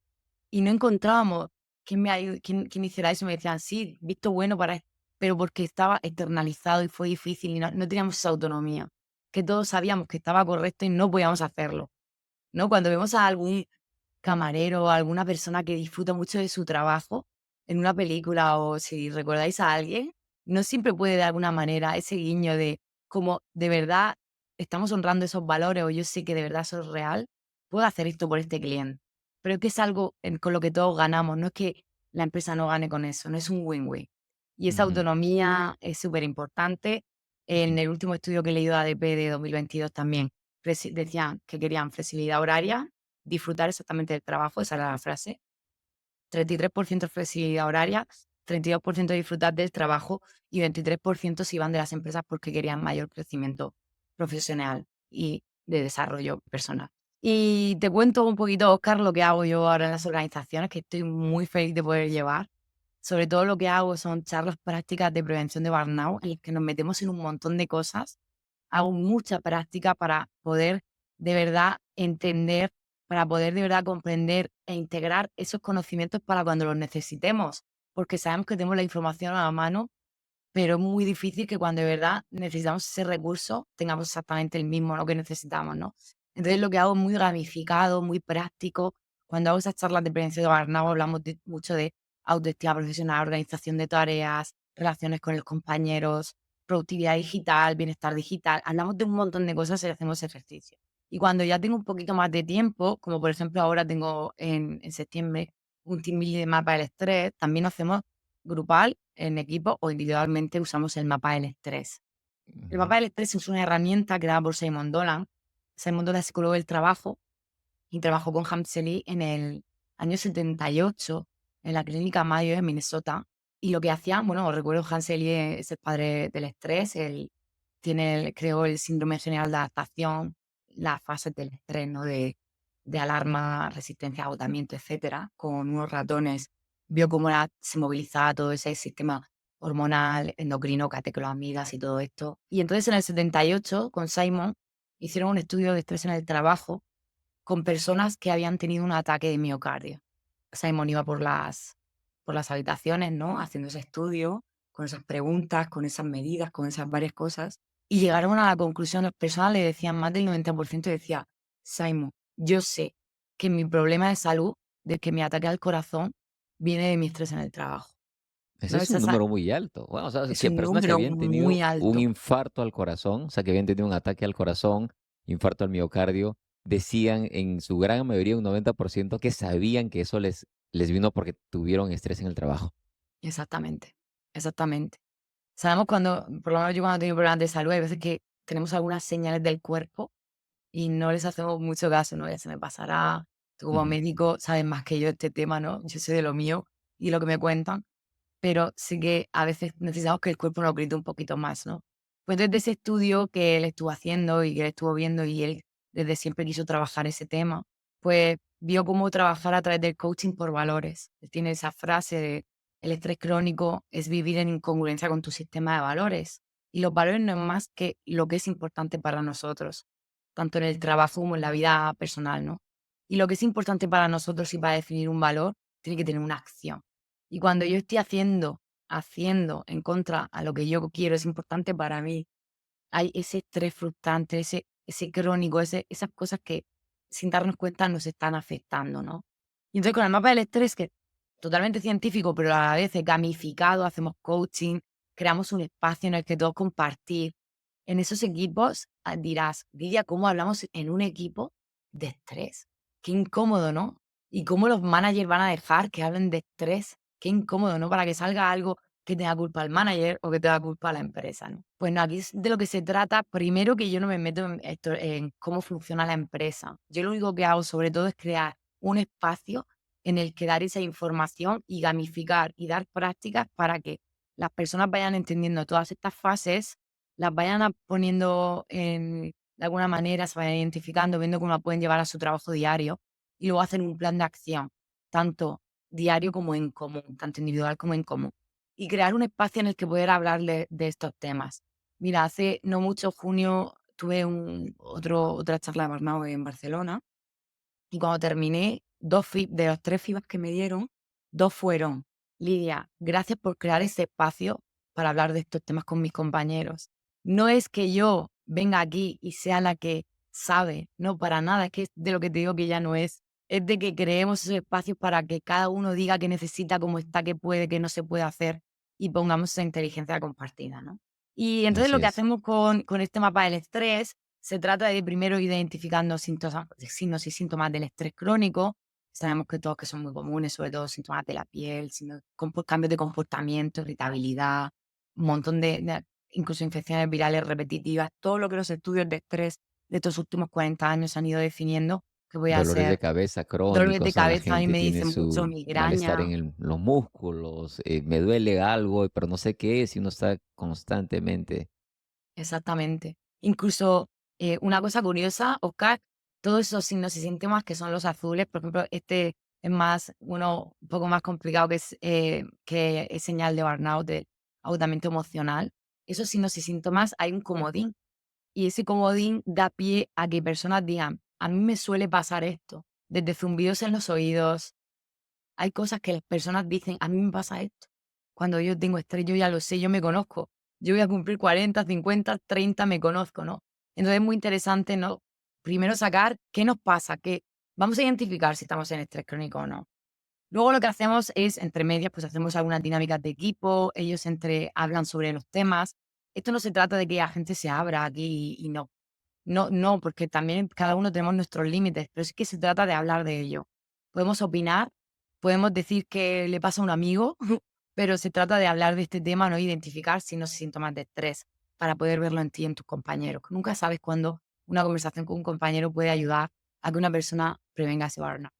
y no encontrábamos quién hiciera eso. Me decían, sí, visto bueno para pero porque estaba externalizado y fue difícil y no teníamos esa autonomía, que todos sabíamos que estaba correcto y no podíamos hacerlo, ¿no? Cuando vemos a algún camarero o alguna persona que disfruta mucho de su trabajo en una película o si recordáis a alguien, no siempre puede de alguna manera ese guiño de como de verdad estamos honrando esos valores o yo sé que de verdad eso es real, puedo hacer esto por este cliente. Pero es que es algo con lo que todos ganamos, no es que la empresa no gane con eso, no es un win-win. Y esa Ujú, autonomía es súper importante. En ujú, el último estudio que he leído de ADP de 2022 también decían que querían flexibilidad horaria, disfrutar exactamente del trabajo, esa era la frase. 33% flexibilidad horaria, 32% disfrutar del trabajo y 23% se iban de las empresas porque querían mayor crecimiento profesional y de desarrollo personal. Y te cuento un poquito, Oscar, lo que hago yo ahora en las organizaciones, que estoy muy feliz de poder llevar. Sobre todo lo que hago son charlas prácticas de prevención de burnout, en las que nos metemos en un montón de cosas. Hago mucha práctica para poder de verdad entender, para poder de verdad comprender e integrar esos conocimientos para cuando los necesitemos, porque sabemos que tenemos la información a la mano, pero es muy difícil que cuando de verdad necesitamos ese recurso tengamos exactamente el mismo, lo que necesitamos, ¿no? Entonces lo que hago es muy gamificado, muy práctico. Cuando hago esas charlas de prevención de burnout hablamos mucho de autoestima profesional, organización de tareas, relaciones con los compañeros, productividad digital, bienestar digital. Hablamos de un montón de cosas y hacemos ejercicio. Y cuando ya tengo un poquito más de tiempo, como por ejemplo ahora tengo en septiembre un team building de mapa del estrés, también hacemos grupal, en equipo o individualmente usamos el mapa del estrés. El ujú. mapa del estrés es una herramienta creada por Simon Dolan. Simon Dolan es psicólogo del trabajo y trabajó con Hamseli en el año 78 en la clínica Mayo en Minnesota. Y lo que hacía, bueno, recuerdo Hamseli es el padre del estrés, él creó el síndrome general de adaptación, las fases del estrés, ¿no? De alarma, resistencia, agotamiento, etcétera, con unos ratones, vio cómo se movilizaba todo ese sistema hormonal, endocrino, catecolamidas y todo esto. Y entonces en el 78, con Simon, hicieron un estudio de estrés en el trabajo con personas que habían tenido un ataque de miocardio. Simon iba por las habitaciones, ¿no? Haciendo ese estudio, con esas preguntas, con esas medidas, con esas varias cosas, y llegaron a la conclusión, las personas le decían, más del 90% decía: "Simon, yo sé que mi problema de salud, de que mi ataque al corazón, viene de mi estrés en el trabajo", Ese ¿no? es un número muy alto. Bueno, o sea, Es que un personas que número habían muy tenido un alto. infarto al corazón, o sea, que habían tenido un ataque al corazón, infarto al miocardio, decían en su gran mayoría, un 90%, que sabían que eso les vino porque tuvieron estrés en el trabajo. Exactamente, exactamente. Sabemos cuando, por lo menos yo cuando tengo problemas de salud, hay veces que tenemos algunas señales del cuerpo y no les hacemos mucho caso, ¿no? Ya se me pasará. Tú como Ujú, médico sabes más que yo este tema, ¿no? Yo sé de lo mío y lo que me cuentan, pero sí que a veces necesitamos que el cuerpo nos grite un poquito más, ¿no? Pues desde ese estudio que él estuvo haciendo y que él estuvo viendo y él desde siempre quiso trabajar ese tema, pues vio cómo trabajar a través del coaching por valores. Él tiene esa frase de: el estrés crónico es vivir en incongruencia con tu sistema de valores. Y los valores no es más que lo que es importante para nosotros, tanto en el trabajo como en la vida personal, ¿no? Y lo que es importante para nosotros y para definir un valor tiene que tener una acción. Y cuando yo estoy haciendo en contra a lo que yo quiero, es importante para mí, hay ese estrés frustrante, ese crónico, esas cosas que sin darnos cuenta nos están afectando, ¿no? Y entonces con el mapa del estrés, que totalmente científico, pero a la vez es gamificado, hacemos coaching, creamos un espacio en el que todos compartir. En esos equipos dirás, Lidia, ¿cómo hablamos en un equipo de estrés? Qué incómodo, ¿no? Y cómo los managers van a dejar que hablen de estrés. Qué incómodo, ¿no? Para que salga algo que tenga culpa al manager o que tenga culpa a la empresa, ¿no? Pues no, aquí es de lo que se trata. Primero que yo no me meto en cómo funciona la empresa. Yo lo único que hago sobre todo es crear un espacio en el que dar esa información y gamificar y dar prácticas para que las personas vayan entendiendo todas estas fases, las vayan poniendo de alguna manera, se vayan identificando, viendo cómo la pueden llevar a su trabajo diario y luego hacen un plan de acción, tanto diario como en común, tanto individual como en común. Y crear un espacio en el que poder hablarle de estos temas. Mira, hace no mucho, junio, tuve otra charla de burnout en Barcelona y cuando terminé, 2 de los 3 feedback que me dieron, 2 fueron: "Lidia, gracias por crear ese espacio para hablar de estos temas con mis compañeros. No es que yo venga aquí y sea la que sabe, no, para nada, es que es de lo que te digo que ya no es. Es de que creemos esos espacios para que cada uno diga qué necesita, cómo está, qué puede, qué no se puede hacer y pongamos esa inteligencia compartida", ¿no? Y entonces Así lo que es. hacemos con este mapa del estrés se trata de primero identificando signos y síntomas del estrés crónico. Sabemos que todos que son muy comunes, sobre todo síntomas de la piel, cambios de comportamiento, irritabilidad, un montón incluso infecciones virales repetitivas, todo lo que los estudios de estrés de estos últimos 40 años han ido definiendo que voy a Dolores de ser cabeza dolores de crónicos, ¿no? La cabeza, a mí gente me tiene dicen mucho su malestar migraña. en los músculos, me duele algo, pero no sé qué es, y uno está constantemente. Exactamente. Incluso, una cosa curiosa, Oscar, todos esos signos y síntomas que son los azules, por ejemplo, este es uno un poco más complicado, que es señal de burnout, de agotamiento emocional. Esos signos y síntomas hay un comodín, y ese comodín da pie a que personas digan: "A mí me suele pasar esto", desde zumbidos en los oídos. Hay cosas que las personas dicen: "A mí me pasa esto". Cuando yo tengo estrés, yo ya lo sé, yo me conozco. Yo voy a cumplir 40, 50, 30, me conozco, ¿no? Entonces es muy interesante, ¿no? Primero sacar qué nos pasa, que vamos a identificar si estamos en estrés crónico o no. Luego lo que hacemos es, entre medias, pues hacemos algunas dinámicas de equipo, ellos hablan sobre los temas. Esto no se trata de que la gente se abra aquí y no. No, no, porque también cada uno tenemos nuestros límites, pero sí que se trata de hablar de ello. Podemos opinar, podemos decir que le pasa a un amigo, pero se trata de hablar de este tema, no identificar signos y síntomas de estrés para poder verlo en ti y en tus compañeros. Nunca sabes cuándo una conversación con un compañero puede ayudar a que una persona prevenga ese burnout.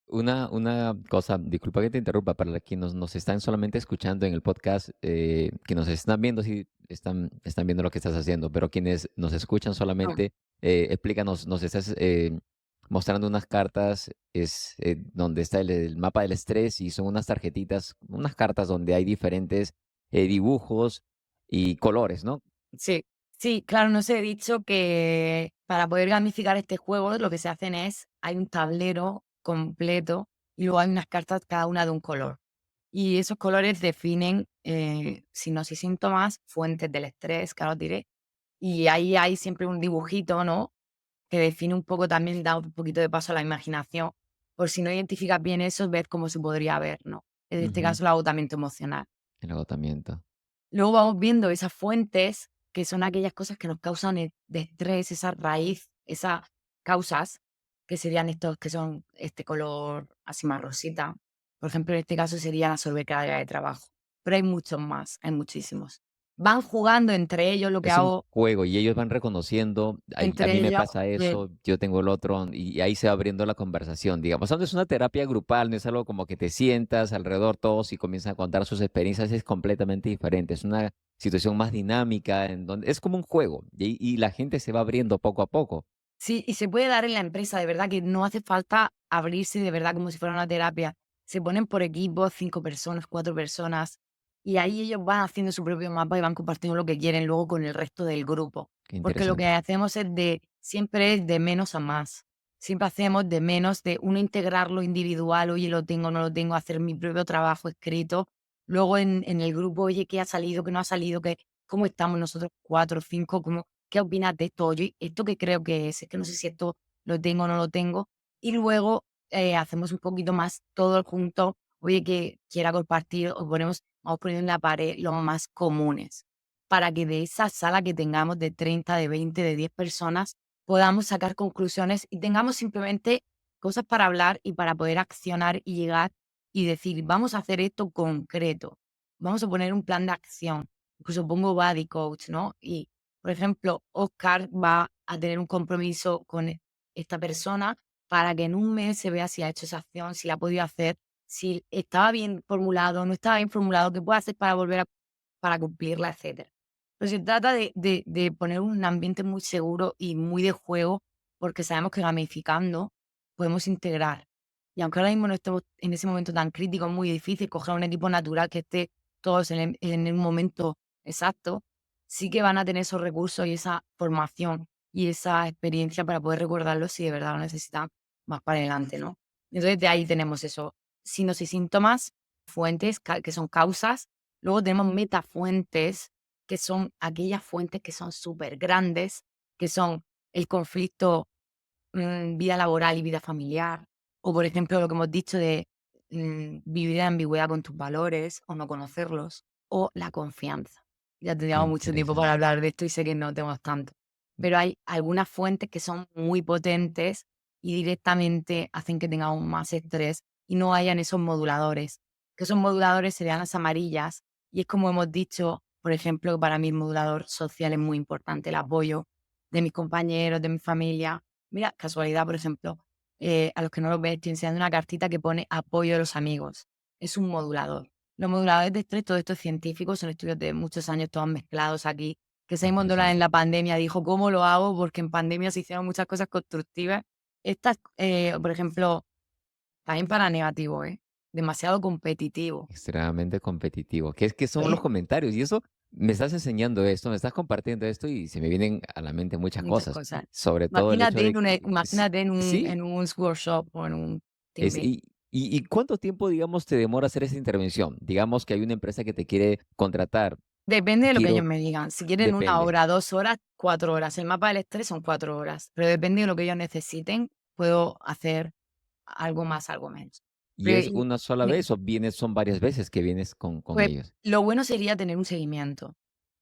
Una cosa, disculpa que te interrumpa, para quienes nos están solamente escuchando en el podcast, que nos están viendo, sí, están viendo lo que estás haciendo, pero quienes nos escuchan Mm. solamente, explícanos, nos estás mostrando unas cartas, donde está el mapa del estrés y son unas tarjetitas, unas cartas donde hay diferentes dibujos y colores, ¿no? Sí, sí, claro, no os he dicho que para poder gamificar este juego lo que se hacen es, hay un tablero completo y luego hay unas cartas cada una de un color. Y esos colores definen signos y síntomas, fuentes del estrés, que ahora os diré. Y ahí hay siempre un dibujito, ¿no? Que define un poco también, da un poquito de paso a la imaginación. Por si no identificas bien eso, ver cómo se podría ver, ¿no? En este Ujú. caso, el agotamiento emocional. El agotamiento. Luego vamos viendo esas fuentes, que son aquellas cosas que nos causan de estrés, esa raíz, esas causas, que serían estos que son este color así más rosita. Por ejemplo, en este caso sería la sobrecarga de trabajo. Pero hay muchos más, hay muchísimos. Van jugando entre ellos, lo que Es un hago juego y ellos van reconociendo, a entre mí me ellos. pasa eh, eso, yo tengo el otro, y ahí se va abriendo la conversación, digamos. No es una terapia grupal, no es algo como que te sientas alrededor todos y comienzan a contar sus experiencias, es completamente diferente. Es una situación más dinámica, en donde es como un juego y la gente se va abriendo poco a poco. Sí, y se puede dar en la empresa, de verdad que no hace falta abrirse de verdad como si fuera una terapia. Se ponen por equipos, 5 personas, 4 personas, y ahí ellos van haciendo su propio mapa y van compartiendo lo que quieren luego con el resto del grupo. Qué Porque lo que interesante. hacemos siempre es de menos a más. Siempre hacemos de menos, de uno integrar lo individual, oye, lo tengo, no lo tengo, hacer mi propio trabajo escrito. Luego en el grupo, oye, ¿qué ha salido, qué no ha salido, cómo estamos nosotros 4 o 5? ¿Qué opinas de esto? Oye, ¿esto qué creo que es? Es que no sé si esto lo tengo o no lo tengo. Y luego hacemos un poquito más todo junto, oye, que quiera compartir, o vamos poniendo en la pared los más comunes, para que de esa sala que tengamos de 30, de 20, de 10 personas, podamos sacar conclusiones y tengamos simplemente cosas para hablar y para poder accionar y llegar y decir, vamos a hacer esto concreto, vamos a poner un plan de acción. Incluso pongo body coach, ¿no? Y, por ejemplo, Oscar va a tener un compromiso con esta persona para que en un mes se vea si ha hecho esa acción, si la ha podido hacer, si estaba bien formulado, no estaba bien formulado, qué puede hacer para volver a para cumplirla, etcétera. Pero se trata de poner un ambiente muy seguro y muy de juego, porque sabemos que gamificando podemos integrar. Y aunque ahora mismo no estemos en ese momento tan crítico, es muy difícil coger un equipo natural que esté todos en un momento exacto, sí que van a tener esos recursos y esa formación y esa experiencia para poder recordarlo si de verdad lo necesitan más para adelante, ¿no? Entonces, de ahí tenemos eso, signos y síntomas, fuentes, que son causas. Luego tenemos metafuentes, que son aquellas fuentes que son súper grandes, que son el conflicto, vida laboral y vida familiar. O, por ejemplo, lo que hemos dicho de vivir en ambigüedad con tus valores o no conocerlos. O la confianza. Ya tendríamos mucho tiempo para Interesante. hablar de esto y sé que no tenemos tanto. Pero hay algunas fuentes que son muy potentes y directamente hacen que tengamos más estrés y no hayan esos moduladores. Que esos moduladores serían las amarillas. Y es como hemos dicho, por ejemplo, para mí el modulador social es muy importante, el apoyo de mis compañeros, de mi familia. Mira, casualidad, por ejemplo, a los que no lo ven, estoy enseñando una cartita que pone apoyo de los amigos. Es un modulador. Los moduladores de estrés, todo esto es científico, son estudios de muchos años, todos mezclados aquí. Que Simon Dolan en Interesante. la pandemia dijo, ¿cómo lo hago? Porque en pandemia se hicieron muchas cosas constructivas. Estas, por ejemplo, también para negativo, ¿eh? Demasiado competitivo. Extremadamente competitivo. ¿Qué son los ¿Eh? comentarios? Y eso, me estás enseñando esto, me estás compartiendo esto y se me vienen a la mente muchas Muchas cosas. cosas. Sobre todo el hecho de s Imagínate sí, en un workshop o en un team es meeting. y ¿cuánto tiempo, digamos, te demora hacer esa intervención? Digamos que hay una empresa que te quiere contratar Depende y de lo que ellos quiero me digan. Si quieren una depende. hora, 2 horas, 4 horas. El mapa del estrés son 4 horas, pero depende de lo que ellos necesiten, puedo hacer algo más, algo menos. ¿Y Pero es una sola me vez o vienes son varias veces que vienes con pues, ellos? lo bueno sería tener un seguimiento.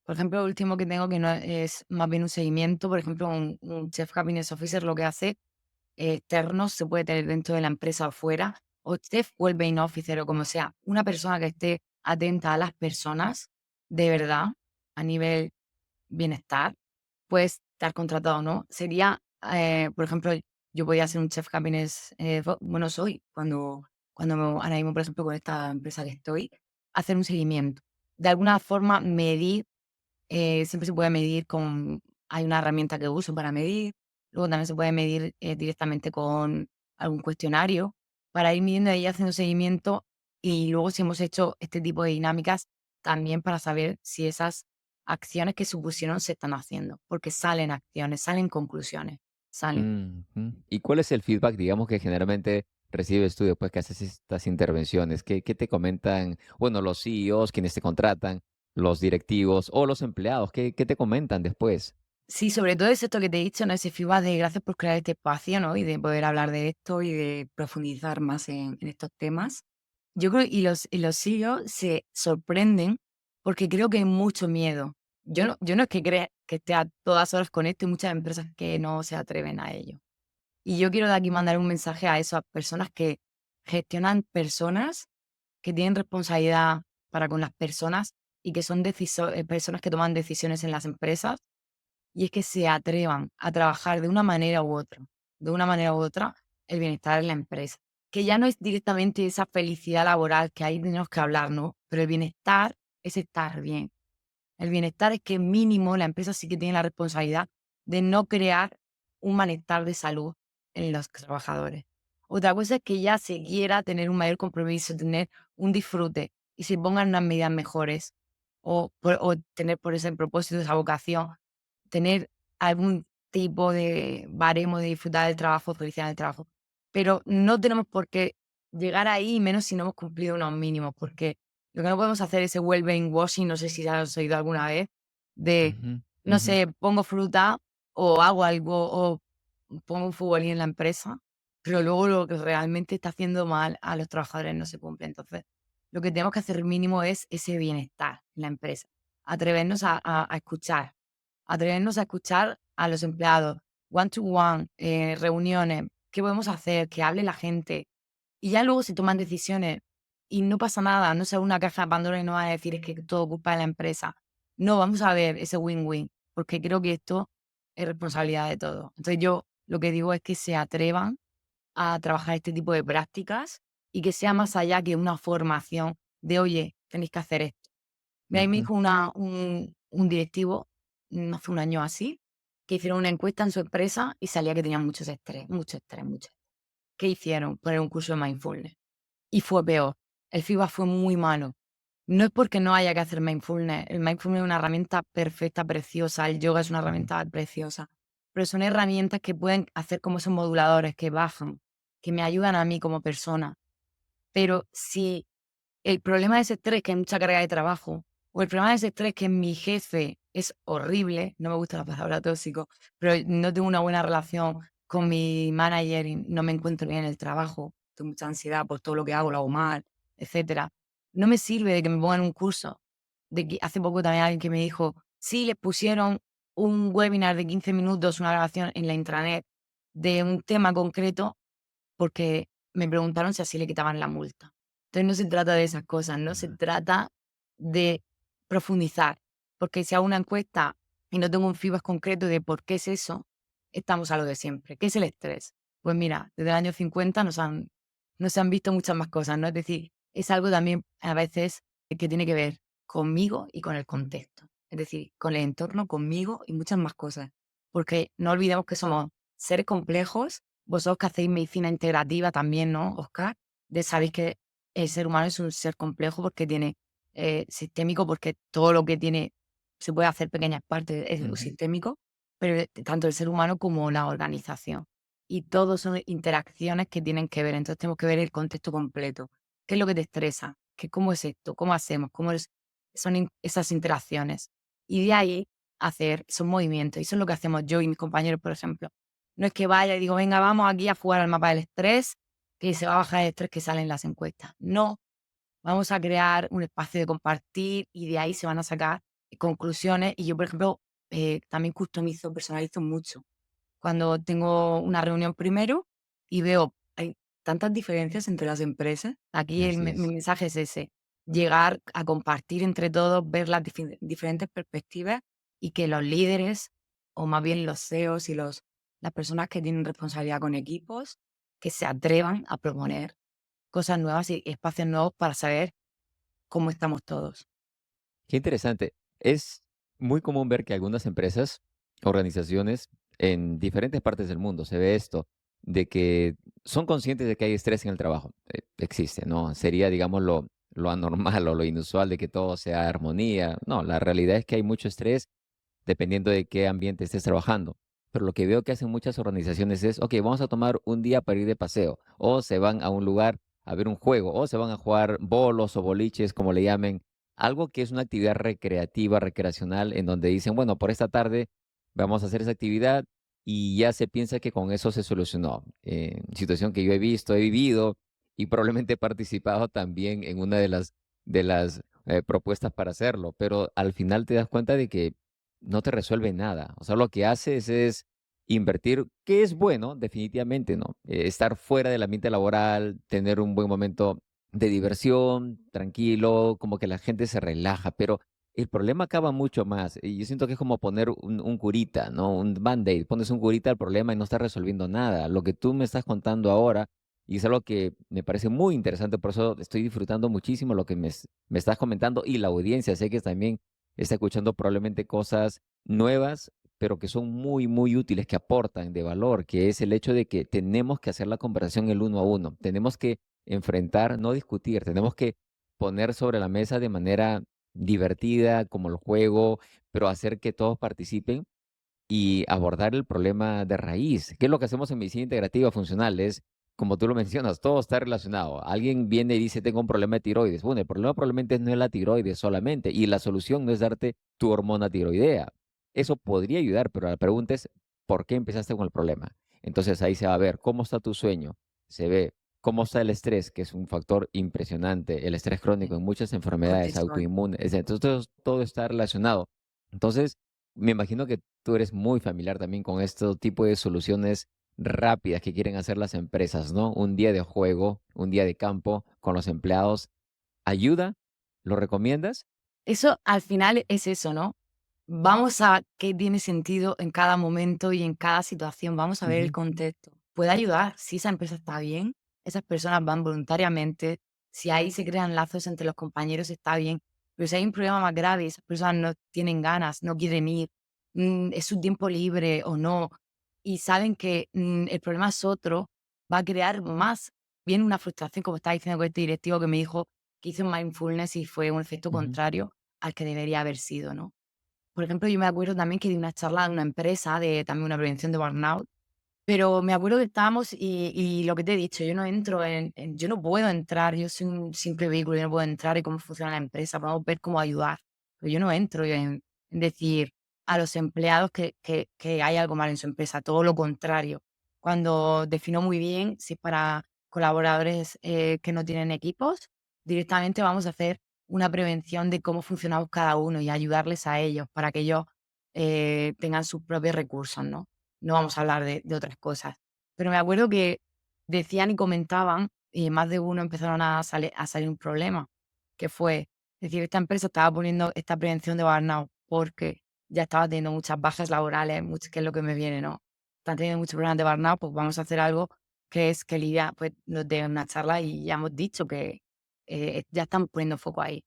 Por ejemplo, el último que tengo, que no es más bien un seguimiento, por ejemplo, un Chief Happiness Officer lo que hace, externos se puede tener dentro de la empresa o fuera, o Chief Wellbeing Officer o como sea, una persona que esté atenta a las personas, de verdad, a nivel bienestar, puedes estar contratado o no. Sería, por ejemplo, yo podía ser un chef happiness, bueno, soy, ahora mismo, por ejemplo, con esta empresa que estoy, hacer un seguimiento. De alguna forma, medir, siempre se puede medir con, hay una herramienta que uso para medir, luego también se puede medir directamente con algún cuestionario, para ir midiendo ahí, haciendo seguimiento, y luego si hemos hecho este tipo de dinámicas, también para saber si esas acciones que supusieron se están haciendo, porque salen acciones, salen conclusiones, salen. Ujú. ¿Y cuál es el feedback, digamos, que generalmente recibes tú después que haces estas intervenciones? ¿Qué te comentan, bueno, los CEOs, quienes te contratan, los directivos o los empleados? ¿Qué te comentan después? Sí, sobre todo es esto que te he dicho, ¿no? Ese feedback de gracias por crear este espacio, ¿no? Y de poder hablar de esto y de profundizar más en estos temas. Yo creo, y los CEO se sorprenden porque creo que hay mucho miedo. Yo no es que crea que esté a todas horas con esto, y muchas empresas que no se atreven a ello. Y yo quiero de aquí mandar un mensaje a esas personas que gestionan personas, que tienen responsabilidad para con las personas y que son personas que toman decisiones en las empresas, y es que se atrevan a trabajar de una manera u otra, el bienestar en la empresa. Que ya no es directamente esa felicidad laboral, que ahí tenemos que hablar, ¿no? Pero el bienestar es estar bien. El bienestar es que mínimo la empresa sí que tiene la responsabilidad de no crear un malestar de salud en los trabajadores. Otra cosa es que ya se quiera tener un mayor compromiso, tener un disfrute y se pongan unas medidas mejores, o tener por ese propósito, esa vocación, tener algún tipo de baremo de disfrutar del trabajo, felicidad del trabajo. Pero no tenemos por qué llegar ahí, menos si no hemos cumplido unos mínimos, porque lo que no podemos hacer es ese well-being washing, no sé si ya lo has oído alguna vez, de, Ujú, no ujú. sé, pongo fruta o hago algo o pongo un futbolín en la empresa pero luego lo que realmente está haciendo mal a los trabajadores no se cumple. Entonces, lo que tenemos que hacer mínimo es ese bienestar en la empresa, atrevernos a escuchar, atrevernos a escuchar a los empleados, one to one, reuniones, qué podemos hacer, que hable la gente. Y ya luego se toman decisiones y no pasa nada, no sea una caja de Pandora y no va a decir es que todo culpa de la empresa. No, vamos a ver ese win-win, porque creo que esto es responsabilidad de todos. Entonces yo lo que digo es que se atrevan a trabajar este tipo de prácticas y que sea más allá que una formación de, oye, tenéis que hacer esto. Mira, ahí me Ujú. dijo un directivo, hace un año así, que hicieron una encuesta en su empresa y salía que tenían mucho estrés, mucho estrés, mucho estrés. ¿Qué hicieron? Poner un curso de mindfulness. Y fue peor. El feedback fue muy malo. No es porque no haya que hacer mindfulness. El mindfulness es una herramienta perfecta, preciosa. El yoga es una Ujú. herramienta preciosa. Pero son herramientas que pueden hacer como esos moduladores que bajan, que me ayudan a mí como persona. Pero si el problema de ese estrés, que hay mucha carga de trabajo, o el problema de ese estrés, que mi jefe es horrible, no me gusta la palabra tóxico, pero no tengo una buena relación con mi manager y no me encuentro bien en el trabajo, tengo mucha ansiedad por todo lo hago mal, etcétera. No me sirve de que me pongan un curso. De que hace poco también alguien que me dijo, sí, les pusieron un webinar de 15 minutos, una grabación en la intranet de un tema concreto porque me preguntaron si así le quitaban la multa. Entonces, no se trata de esas cosas, no se Ajá. trata de profundizar, porque si hago una encuesta y no tengo un feedback concreto de por qué es eso, estamos a lo de siempre. ¿Qué es el estrés? Pues mira, desde el año 50 no se han visto muchas más cosas, ¿no? Es decir, es algo también a veces que tiene que ver conmigo y con el contexto. Es decir, con el entorno, conmigo y muchas más cosas. Porque no olvidemos que somos seres complejos. Vosotros que hacéis medicina integrativa también, ¿no, Oscar? Sabéis que el ser humano es un ser complejo porque tiene sistémico, porque todo lo que tiene se puede hacer pequeñas partes, es lo Ujú. sistémico, pero tanto el ser humano como la organización. Y todo son interacciones que tienen que ver. Entonces tenemos que ver el contexto completo. ¿Qué es lo que te estresa? ¿Cómo es esto? ¿Cómo hacemos? Son esas interacciones? Y de ahí hacer esos movimientos. Y eso es lo que hacemos yo y mis compañeros, por ejemplo. No es que vaya y digo, venga, vamos aquí a jugar al mapa del estrés, que se va a bajar el estrés que sale en las encuestas. No, vamos a crear un espacio de compartir y de ahí se van a sacar conclusiones. Y yo, por ejemplo, también customizo, personalizo mucho. Cuando tengo una reunión primero y veo, hay tantas diferencias entre las empresas. Aquí Así mi es. mensaje es ese, llegar a compartir entre todos, ver las diferentes perspectivas y que los líderes, o más bien los CEOs y las personas que tienen responsabilidad con equipos, que se atrevan a proponer cosas nuevas y espacios nuevos para saber cómo estamos todos. Qué interesante. Es muy común ver que algunas empresas, organizaciones en diferentes partes del mundo se ve esto, de que son conscientes de que hay estrés en el trabajo. Existe, ¿no? Sería, digamos, lo anormal o lo inusual de que todo sea armonía. No, la realidad es que hay mucho estrés dependiendo de qué ambiente estés trabajando. Pero lo que veo que hacen muchas organizaciones es, ok, vamos a tomar un día para ir de paseo, o se van a un lugar a ver un juego, o se van a jugar bolos o boliches, como le llamen, algo que es una actividad recreativa, recreacional, en donde dicen, bueno, por esta tarde vamos a hacer esa actividad y ya se piensa que con eso se solucionó. Situación que yo he visto, he vivido y probablemente he participado también en una de las propuestas para hacerlo, pero al final te das cuenta de que no te resuelve nada. O sea, lo que haces es invertir, que es bueno, definitivamente, ¿no? Estar fuera del ambiente laboral, tener un buen momento de diversión, tranquilo, como que la gente se relaja, pero el problema acaba mucho más. Y yo siento que es como poner un curita, ¿no? Un band-aid. Pones un curita al problema y no estás resolviendo nada. Lo que tú me estás contando ahora, y es algo que me parece muy interesante, por eso estoy disfrutando muchísimo lo que me estás comentando y la audiencia, sé que también está escuchando probablemente cosas nuevas, pero que son muy, muy útiles, que aportan de valor, que es el hecho de que tenemos que hacer la conversación el uno a uno, tenemos que enfrentar, no discutir, tenemos que poner sobre la mesa de manera divertida, como el juego, pero hacer que todos participen y abordar el problema de raíz. ¿Qué es lo que hacemos en medicina integrativa funcional? Es, como tú lo mencionas, todo está relacionado. Alguien viene y dice, tengo un problema de tiroides. Bueno, el problema probablemente no es la tiroides solamente y la solución no es darte tu hormona tiroidea. Eso podría ayudar, pero la pregunta es, ¿por qué empezaste con el problema? Entonces ahí se va a ver cómo está tu sueño, se ve cómo está el estrés, que es un factor impresionante, el estrés crónico en muchas enfermedades Cortisol. autoinmunes, entonces todo está relacionado. Entonces, me imagino que tú eres muy familiar también con este tipo de soluciones rápidas que quieren hacer las empresas, ¿no? Un día de juego, un día de campo con los empleados. ¿Ayuda? ¿Lo recomiendas? Eso al final es eso, ¿no? Vamos a qué tiene sentido en cada momento y en cada situación. Vamos a ver el Ujú, contexto. Puede ayudar si esa empresa está bien, esas personas van voluntariamente, si ahí se crean lazos entre los compañeros está bien, pero si hay un problema más grave y esas personas no tienen ganas, no quieren ir, es su tiempo libre o no, y saben que el problema es otro, va a crear más bien una frustración, como está diciendo con este directivo que me dijo que hizo mindfulness y fue un efecto ujú, contrario al que debería haber sido, ¿no? Por ejemplo, yo me acuerdo también que di una charla en una empresa de también una prevención de burnout, pero me acuerdo que estábamos y lo que te he dicho, yo no entro yo no puedo entrar, yo soy un simple vehículo, yo no puedo entrar en cómo funciona la empresa, podemos ver cómo ayudar, pero yo no entro en decir a los empleados que hay algo mal en su empresa, todo lo contrario. Cuando defino muy bien si es para colaboradores, que no tienen equipos, directamente vamos a hacer una prevención de cómo funcionamos cada uno y ayudarles a ellos para que ellos, tengan sus propios recursos, ¿no? No vamos a hablar de otras cosas. Pero me acuerdo que decían y comentaban, y más de uno empezaron a salir un problema, que fue, decir, esta empresa estaba poniendo esta prevención de burnout porque ya estaba teniendo muchas bajas laborales, que es lo que me viene, ¿no? Están teniendo muchos problemas de burnout, pues vamos a hacer algo que es que Lidia pues, nos dé una charla y ya hemos dicho que ya estamos poniendo foco ahí.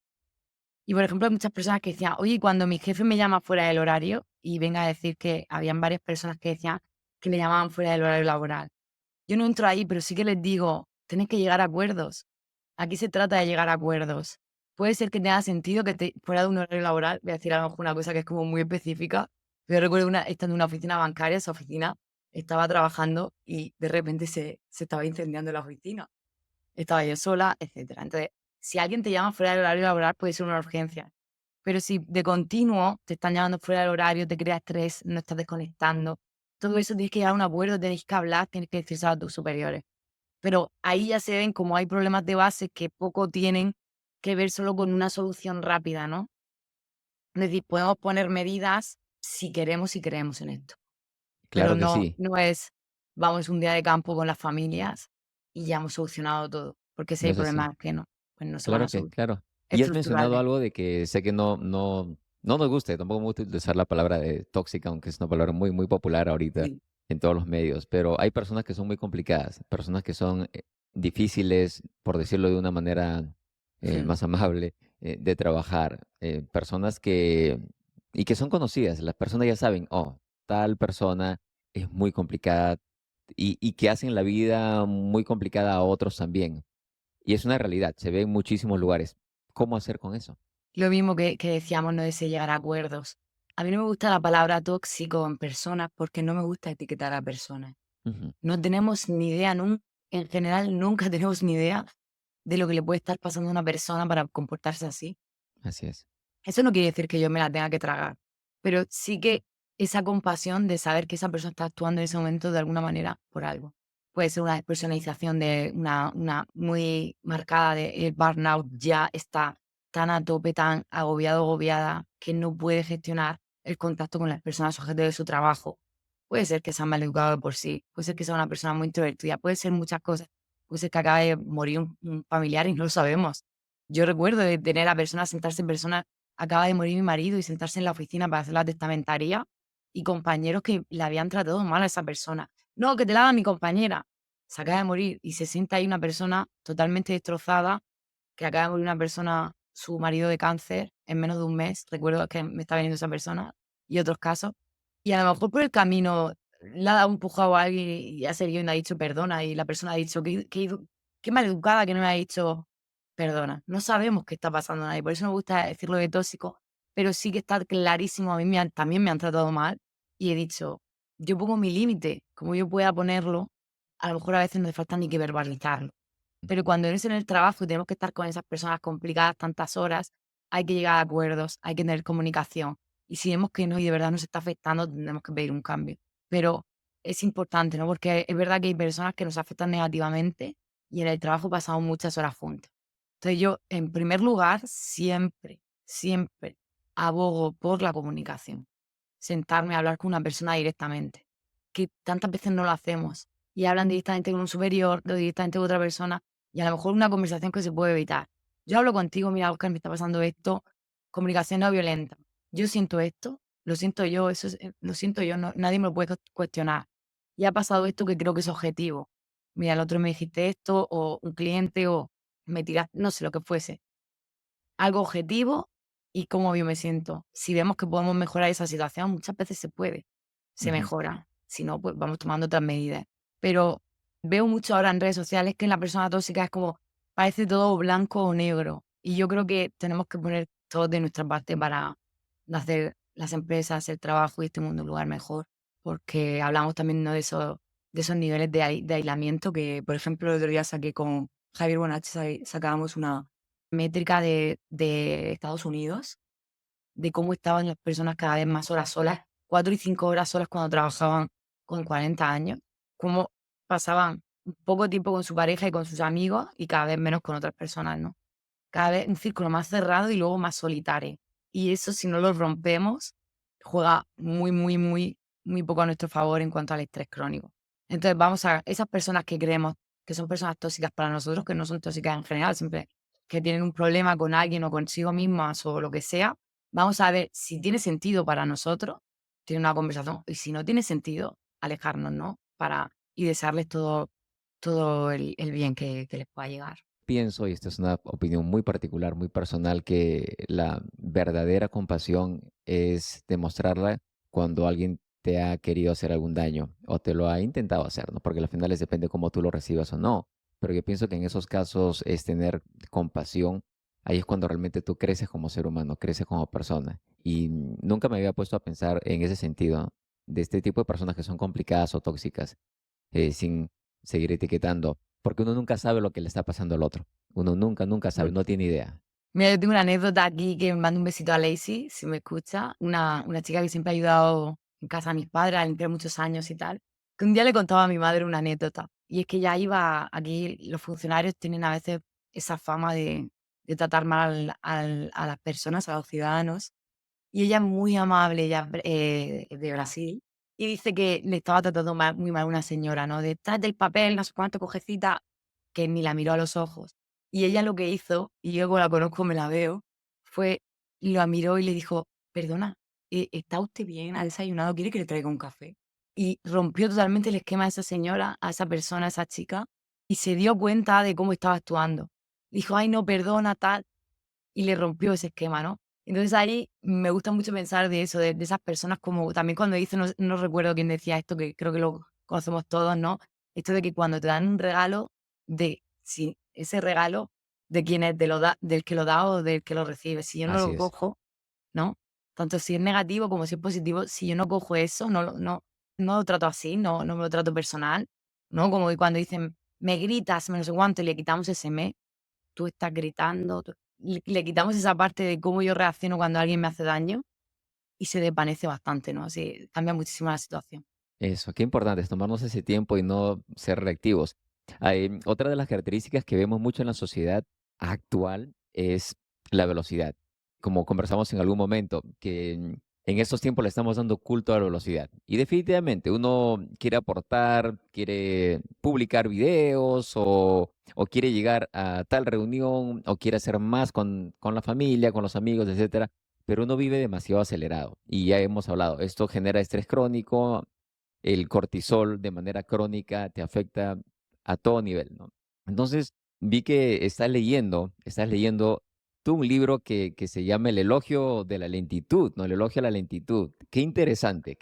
Y, por ejemplo, hay muchas personas que decían: "Oye, cuando mi jefe me llama fuera del horario", y venga a decir que habían varias personas que decían que le llamaban fuera del horario laboral. Yo no entro ahí, pero sí que les digo: "Tenéis que llegar a acuerdos. Aquí se trata de llegar a acuerdos". Puede ser que tenga sentido que te fuera de un horario laboral, voy a decir a lo mejor una cosa que es como muy específica, pero recuerdo estando en una oficina bancaria, esa oficina estaba trabajando y de repente se estaba incendiando la oficina. Estaba yo sola, etcétera. Entonces, si alguien te llama fuera del horario laboral, puede ser una urgencia. Pero si de continuo te están llamando fuera del horario, te crea estrés, no estás desconectando, todo eso tienes que llegar a un acuerdo, tienes que hablar, tienes que decirse a tus superiores. Pero ahí ya se ven como hay problemas de base que poco tienen que ver solo con una solución rápida, ¿no? Es decir, podemos poner medidas si queremos y creemos en esto. Pero claro que sí. no es vamos un día de campo con las familias y ya hemos solucionado todo, porque si No hay es así. problemas que no, pues no se van Claro a que, solucionar claro. Y has mencionado estructurales. algo de que sé que no nos gusta, y tampoco me gusta utilizar la palabra de tóxica, aunque es una palabra muy popular ahorita Sí. en todos los medios, pero hay personas que son muy complicadas, personas que son difíciles, por decirlo de una manera Mm. más amable, de trabajar, personas y que son conocidas, las personas ya saben, oh, tal persona es muy complicada y que hacen la vida muy complicada a otros también. Y es una realidad, se ve en muchísimos lugares. ¿Cómo hacer con eso? Lo mismo que decíamos, no ese llegar a acuerdos. A mí no me gusta la palabra tóxico en personas porque no me gusta etiquetar a personas. Ujú, No tenemos ni idea, en general nunca tenemos ni idea de lo que le puede estar pasando a una persona para comportarse así. así es. Eso no quiere decir que yo me la tenga que tragar, pero sí que esa compasión de saber que esa persona está actuando en ese momento de alguna manera por algo. Puede ser una personalización de una muy marcada de el burnout ya está tan a tope, tan agobiado, agobiada, que no puede gestionar el contacto con las personas objeto de su trabajo. Puede ser que sea maleducado de por sí, puede ser que sea una persona muy introvertida, puede ser muchas cosas, puede ser que acabe de morir un familiar y no lo sabemos. Yo recuerdo de tener a personas, sentarse en personas. Acaba de morir mi marido y sentarse en la oficina para hacer la testamentaria y compañeros que le habían tratado mal a esa persona. No, que te la haga mi compañera. Se acaba de morir y se sienta ahí una persona totalmente destrozada, que acaba de morir una persona, su marido de cáncer en menos de un mes. Recuerdo que me está viniendo esa persona y otros casos. Y a lo mejor por el camino le ha dado un empujado a alguien y ha seguido y no ha dicho perdona. Y la persona ha dicho qué maleducada que no me ha dicho perdona. No sabemos qué está pasando a nadie. Por eso me gusta decirlo de tóxico, pero sí que está clarísimo. A mí también me han tratado mal y he dicho, yo pongo mi límite, como yo pueda ponerlo, a lo mejor a veces no hace falta ni que verbalizarlo. Pero cuando eres en el trabajo y tenemos que estar con esas personas complicadas tantas horas, hay que llegar a acuerdos, hay que tener comunicación. Y si vemos que no y de verdad nos está afectando, tendremos que pedir un cambio. Pero es importante, ¿no? Porque es verdad que hay personas que nos afectan negativamente y en el trabajo pasamos muchas horas juntos. Entonces yo, en primer lugar, siempre, siempre abogo por la comunicación. Sentarme a hablar con una persona directamente, que tantas veces no lo hacemos y hablan directamente con un superior o directamente con otra persona y a lo mejor una conversación que se puede evitar. Yo hablo contigo, mira, Oscar, me está pasando esto, comunicación no violenta. Yo siento esto, lo siento yo, eso es, lo siento yo, nadie me lo puede cuestionar. Y ha pasado esto que creo que es objetivo. Mira, el otro me dijiste esto, o un cliente, o me tiraste, no sé lo que fuese. Algo objetivo y cómo yo me siento. Si vemos que podemos mejorar esa situación, muchas veces se puede, se Ujú, mejora. Si no, pues vamos tomando otras medidas. Pero veo mucho ahora en redes sociales que la persona tóxica es como, parece todo blanco o negro. Y yo creo que tenemos que poner todo de nuestra parte para hacer las empresas, el trabajo y este mundo un lugar mejor. Porque hablamos también, ¿no?, de esos niveles de aislamiento que, por ejemplo, el otro día saqué con Javier Bonach, sacábamos una métrica de Estados Unidos, de cómo estaban las personas cada vez más horas solas, 4 y 5 horas solas cuando trabajaban con 40 años, cómo pasaban poco tiempo con su pareja y con sus amigos y cada vez menos con otras personas, ¿no? Cada vez un círculo más cerrado y luego más solitario. Y eso, si no lo rompemos, juega muy, muy, muy, muy poco a nuestro favor en cuanto al estrés crónico. Entonces, vamos a esas personas que creemos que son personas tóxicas para nosotros, que no son tóxicas en general, siempre que tienen un problema con alguien o consigo mismas o lo que sea, vamos a ver si tiene sentido para nosotros tener una conversación y si no tiene sentido, alejarnos, ¿no? Y desearles todo el bien que les pueda llegar. pienso, y esta es una opinión muy particular, muy personal, que la verdadera compasión es demostrarla cuando alguien te ha querido hacer algún daño o te lo ha intentado hacer, ¿no? Porque al final depende cómo tú lo recibas o no. Pero yo pienso que en esos casos es tener compasión. Ahí es cuando realmente tú creces como ser humano, creces como persona. Y nunca me había puesto a pensar en ese sentido, ¿no? De este tipo de personas que son complicadas o tóxicas, sin seguir etiquetando, porque uno nunca sabe lo que le está pasando al otro. Uno nunca, nunca sabe, no tiene idea. Mira, yo tengo una anécdota aquí que me manda un besito a Lacey, si me escucha, una chica que siempre ha ayudado en casa a mis padres a limpiar muchos años y tal, que un día le contaba a mi madre una anécdota, y es que ya iba aquí, los funcionarios tienen a veces esa fama de tratar mal a las personas, a los ciudadanos, y ella es muy amable, ella es de Brasil, y dice que le estaba tratando muy mal una señora, ¿no? De tráete el papel, no sé cuánto, cojecita, que ni la miró a los ojos. Y ella lo que hizo, y yo como la conozco, me la veo, fue, la miró y le dijo, perdona, ¿está usted bien? ¿Ha desayunado? ¿Quiere que le traiga un café? Y rompió totalmente el esquema de esa señora, a esa persona, a esa chica, y se dio cuenta de cómo estaba actuando. Dijo, ay, no, perdona, tal, y le rompió ese esquema, ¿no? Entonces ahí me gusta mucho pensar de eso, de esas personas como también cuando dice, no recuerdo quién decía esto, que creo que lo conocemos todos, ¿no? Esto de que cuando te dan un regalo, de si ese regalo de quién es, del que lo da o del que lo recibe. Si yo no Así lo es. cojo, ¿no? Tanto si es negativo como si es positivo, si yo no cojo eso, no lo trato así, no me lo trato personal, ¿no? Como que cuando dicen, me gritas, me no sé cuánto, y le quitamos ese me, tú estás gritando, le quitamos esa parte de cómo yo reacciono cuando alguien me hace daño y se desvanece bastante, ¿no? Así cambia muchísimo la situación. Eso, qué importante es tomarnos ese tiempo y no ser reactivos. Otra de las características que vemos mucho en la sociedad actual es la velocidad. Como conversamos en algún momento, que en estos tiempos le estamos dando culto a la velocidad. Y definitivamente uno quiere aportar, quiere publicar videos o quiere llegar a tal reunión o quiere hacer más con la familia, con los amigos, etcétera. Pero uno vive demasiado acelerado y ya hemos hablado, esto genera estrés crónico, el cortisol de manera crónica te afecta a todo nivel, ¿no? Entonces, vi que estás leyendo tú un libro que se llama El elogio de la lentitud, ¿no? El elogio a la lentitud. Qué interesante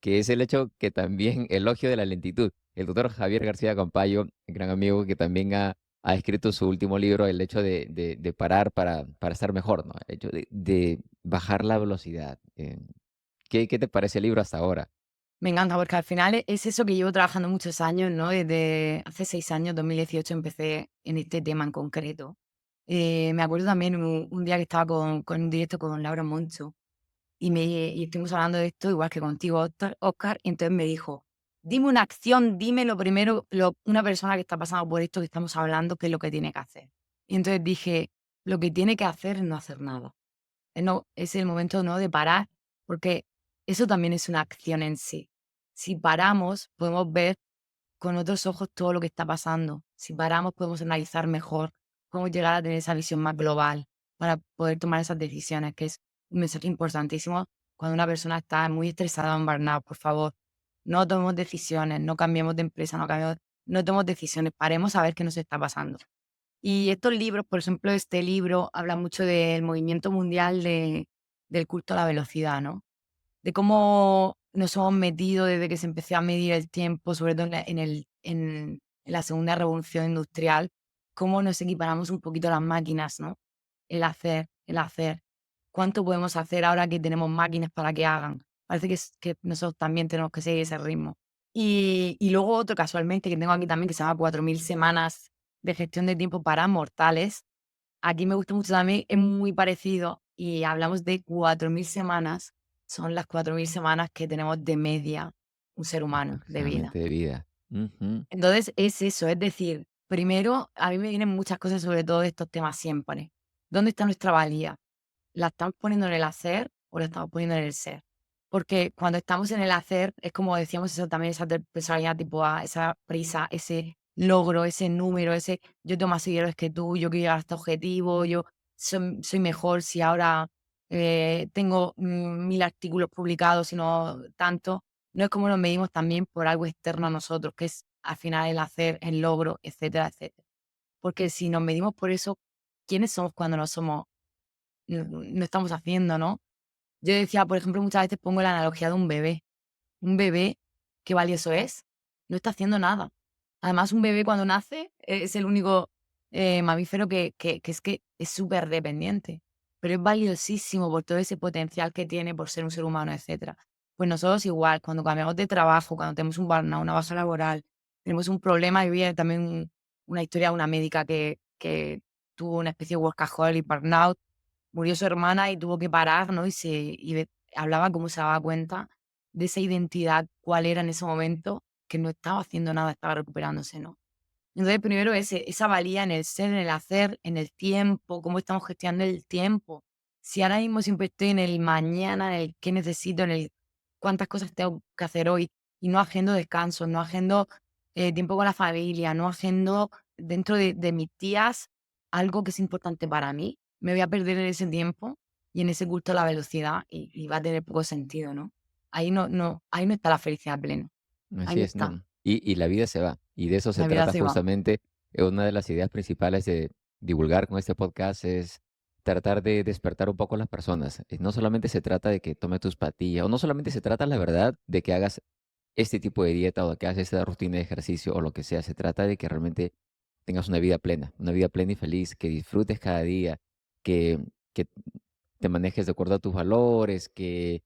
que es el hecho que también elogio de la lentitud. El doctor Javier García Campayo, gran amigo que también ha escrito su último libro, el hecho de parar para estar mejor, ¿no? El hecho de bajar la velocidad. ¿Qué te parece el libro hasta ahora? Me encanta porque al final es eso que llevo trabajando muchos años, ¿no? Desde hace 6 años, 2018, empecé en este tema en concreto. Me acuerdo también un día que estaba con un directo con Laura Moncho y estuvimos hablando de esto, igual que contigo, Óscar, y entonces me dijo, Dime una acción, dime lo primero, una persona que está pasando por esto que estamos hablando, qué es lo que tiene que hacer. Y entonces dije, lo que tiene que hacer es no hacer nada. No, es el momento, ¿no?, de parar, porque eso también es una acción en sí. Si paramos, podemos ver con otros ojos todo lo que está pasando. Si paramos, podemos analizar mejor, podemos llegar a tener esa visión más global para poder tomar esas decisiones, que es un mensaje importantísimo cuando una persona está muy estresada o en burnout. Por favor, no tomemos decisiones, no cambiemos de empresa, no tomemos decisiones, paremos a ver qué nos está pasando. Y estos libros, por ejemplo, este libro habla mucho del movimiento mundial del culto a la velocidad, ¿no? De cómo nos hemos metido desde que se empezó a medir el tiempo, sobre todo en la segunda revolución industrial, cómo nos equiparamos un poquito a las máquinas, ¿no? El hacer. ¿Cuánto podemos hacer ahora que tenemos máquinas para que hagan? Parece que nosotros también tenemos que seguir ese ritmo. Y luego otro casualmente que tengo aquí también que se llama 4000 semanas de gestión de tiempo para mortales. Aquí me gusta mucho también, es muy parecido y hablamos de 4000 semanas, son las 4000 semanas que tenemos de media un ser humano de vida. Aproximadamente de vida. Ujú. Entonces es eso, es decir, primero a mí me vienen muchas cosas sobre todo estos temas siempre. ¿Dónde está nuestra valía? ¿La estamos poniendo en el hacer o la estamos poniendo en el ser? Porque cuando estamos en el hacer, es como decíamos eso también, esa personalidad tipo A, esa prisa, ese logro, ese número, ese yo tengo más seguidores que tú, yo quiero llegar a este objetivo, yo soy mejor si ahora tengo 1000 artículos publicados y no tanto. No es como nos medimos también por algo externo a nosotros, que es al final el hacer, el logro, etcétera, etcétera. Porque si nos medimos por eso, ¿quiénes somos cuando no somos, no estamos haciendo, ¿no? Yo decía, por ejemplo, muchas veces pongo la analogía de un bebé. Un bebé, ¿qué valioso es? No está haciendo nada. Además, un bebé cuando nace es el único mamífero que es que es súper dependiente, pero es valiosísimo por todo ese potencial que tiene por ser un ser humano, etcétera. Pues nosotros igual, cuando cambiamos de trabajo, cuando tenemos un burnout, una baja laboral, tenemos un problema, y vi también una historia de una médica que tuvo una especie de workaholic, burnout, murió su hermana y tuvo que parar, ¿no? Hablaba cómo se daba cuenta de esa identidad, cuál era en ese momento, que no estaba haciendo nada, estaba recuperándose, ¿no? Entonces, primero esa valía en el ser, en el hacer, en el tiempo, cómo estamos gestionando el tiempo. Si ahora mismo siempre estoy en el mañana, en el qué necesito, en el cuántas cosas tengo que hacer hoy, y no agendo descanso, no agendo tiempo con la familia, no agendo dentro de mis días algo que es importante para mí, me voy a perder en ese tiempo y en ese culto a la velocidad y va a tener poco sentido, ¿no? Ahí no está la felicidad plena, ahí Así no es, está, ¿no? Y la vida se va. Y de eso se la vida trata se va. justamente. Una de las ideas principales de divulgar con este podcast es tratar de despertar un poco a las personas. No solamente se trata de que tomes tus pastillas, o no solamente se trata, la verdad, de que hagas este tipo de dieta o que hagas esta rutina de ejercicio o lo que sea. Se trata de que realmente tengas una vida plena y feliz, que disfrutes cada día, que te manejes de acuerdo a tus valores, que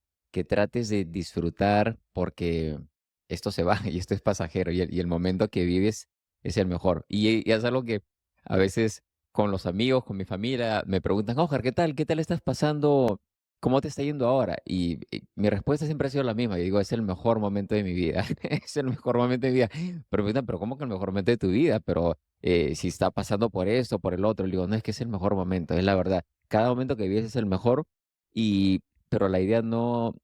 trates de disfrutar porque esto se va y esto es pasajero y el momento que vives es el mejor. Y es algo que a veces con los amigos, con mi familia, me preguntan, Oscar, ¿qué tal? ¿Qué tal estás pasando? ¿Cómo te está yendo ahora? Y mi respuesta siempre ha sido la misma. Yo digo, es el mejor momento de mi vida. Es el mejor momento de mi vida. Pero me preguntan, ¿pero cómo que el mejor momento de tu vida? Pero si está pasando por esto, por el otro. Le digo, no, es que es el mejor momento, es la verdad. Cada momento que vives es el mejor, y, pero la idea no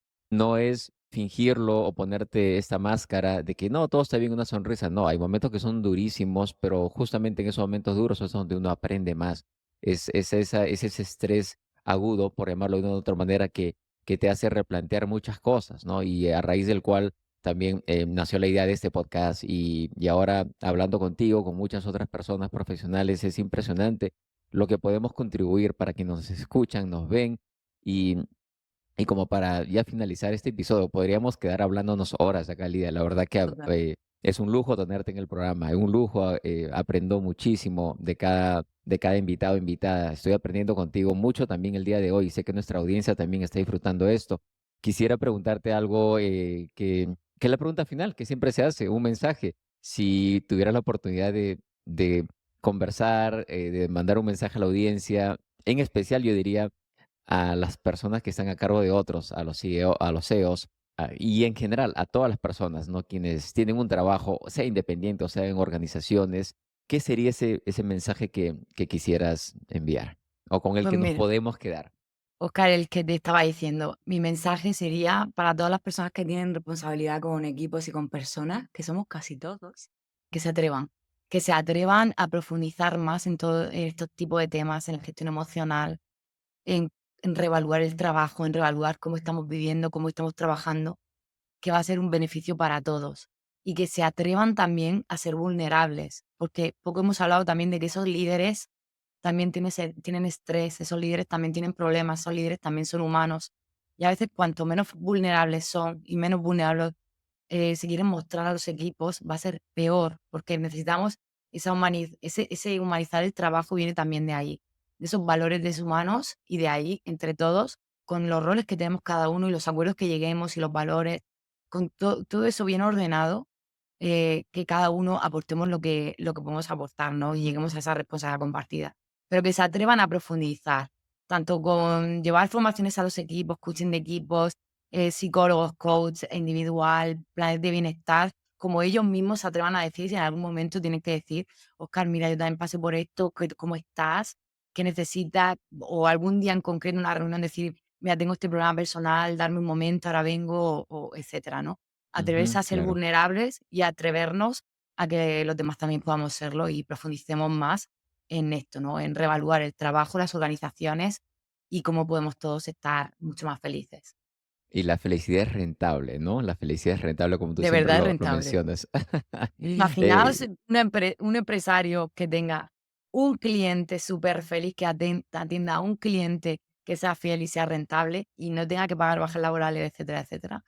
es fingirlo o ponerte esta máscara de que no, todo está bien, una sonrisa. No, hay momentos que son durísimos, pero justamente en esos momentos duros es donde uno aprende más. Es ese estrés agudo, por llamarlo de una u otra manera, que te hace replantear muchas cosas, ¿no? Y a raíz del cual también nació la idea de este podcast y ahora hablando contigo, con muchas otras personas profesionales, es impresionante lo que podemos contribuir para que nos escuchan, nos ven y y como para ya finalizar este episodio, podríamos quedar hablándonos horas acá, Lidia. La verdad que Total. es un lujo tenerte en el programa, es un lujo, aprendo muchísimo de cada invitado o invitada. Estoy aprendiendo contigo mucho también el día de hoy. Sé que nuestra audiencia también está disfrutando esto. Quisiera preguntarte algo que es la pregunta final, que siempre se hace, un mensaje. Si tuvieras la oportunidad de conversar, de mandar un mensaje a la audiencia, en especial yo diría a las personas que están a cargo de otros, a los CEO, a los CEOs, Y en general a todas las personas, ¿no? Quienes tienen un trabajo, sea independiente o sea en organizaciones, ¿qué sería ese mensaje que quisieras enviar o con el Pues que nos mira, podemos quedar? Oscar, el que te estaba diciendo, mi mensaje sería para todas las personas que tienen responsabilidad con equipos y con personas, que somos casi todos, que se atrevan, que se atrevan a profundizar más en todos estos tipos de temas, en la gestión emocional, en, en reevaluar el trabajo, en reevaluar cómo estamos viviendo, cómo estamos trabajando, que va a ser un beneficio para todos. Y que se atrevan también a ser vulnerables, porque poco hemos hablado también de que esos líderes también tienen estrés, esos líderes también tienen problemas, esos líderes también son humanos. Y a veces cuanto menos vulnerables son y menos vulnerables se quieren mostrar a los equipos, va a ser peor, porque necesitamos ese humanizar el trabajo viene también de ahí, de esos valores deshumanos y de ahí, entre todos, con los roles que tenemos cada uno y los acuerdos que lleguemos y los valores, con todo eso bien ordenado, que cada uno aportemos lo que podemos aportar, ¿no? Y lleguemos a esa responsabilidad compartida. Pero que se atrevan a profundizar, tanto con llevar formaciones a los equipos, coaching de equipos, psicólogos, coach individual, planes de bienestar, como ellos mismos se atrevan a decir, si en algún momento tienen que decir: "Oscar, mira, yo también pasé por esto, ¿cómo estás? ¿Qué necesitas?". O algún día en concreto, en una reunión, decir: "Mira, tengo este problema personal, darme un momento, ahora vengo", o etcétera, ¿no? Atreverse Ujú, a ser claro. vulnerables y atrevernos a que los demás también podamos serlo y profundicemos más en esto, ¿no? En reevaluar el trabajo, las organizaciones y cómo podemos todos estar mucho más felices. Y la felicidad es rentable, ¿no? La felicidad es rentable, como tú De siempre verdad es lo rentable. mencionas. Imaginaos Eh, un empresario que tenga un cliente súper feliz, que atienda a un cliente que sea fiel y sea rentable y no tenga que pagar bajas laborales, etcétera, etcétera.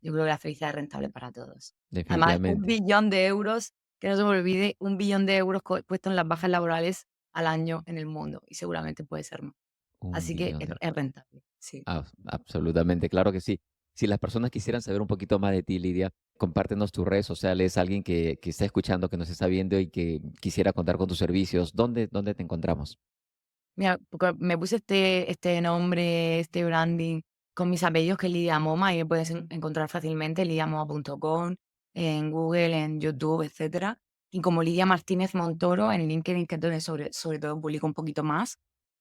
Yo creo que la felicidad es rentable para todos. Además, un definitivamente, billón de euros, que no se me olvide, un billón de euros puestos en las bajas laborales al año en el mundo y seguramente puede ser más. un Así que billón de es rentable, sí. absolutamente, claro que sí. Si las personas quisieran saber un poquito más de ti, Lidia, compártenos tus redes sociales, alguien que está escuchando, que nos está viendo y que quisiera contar con tus servicios, ¿dónde te encontramos? Mira, porque me puse este nombre, este branding con mis apellidos, que es Lidia Moma, y me puedes encontrar fácilmente, lidiamoma.com, en Google, en YouTube, etcétera. Y como Lidia Martínez Montoro en LinkedIn, que es donde sobre todo publico un poquito más,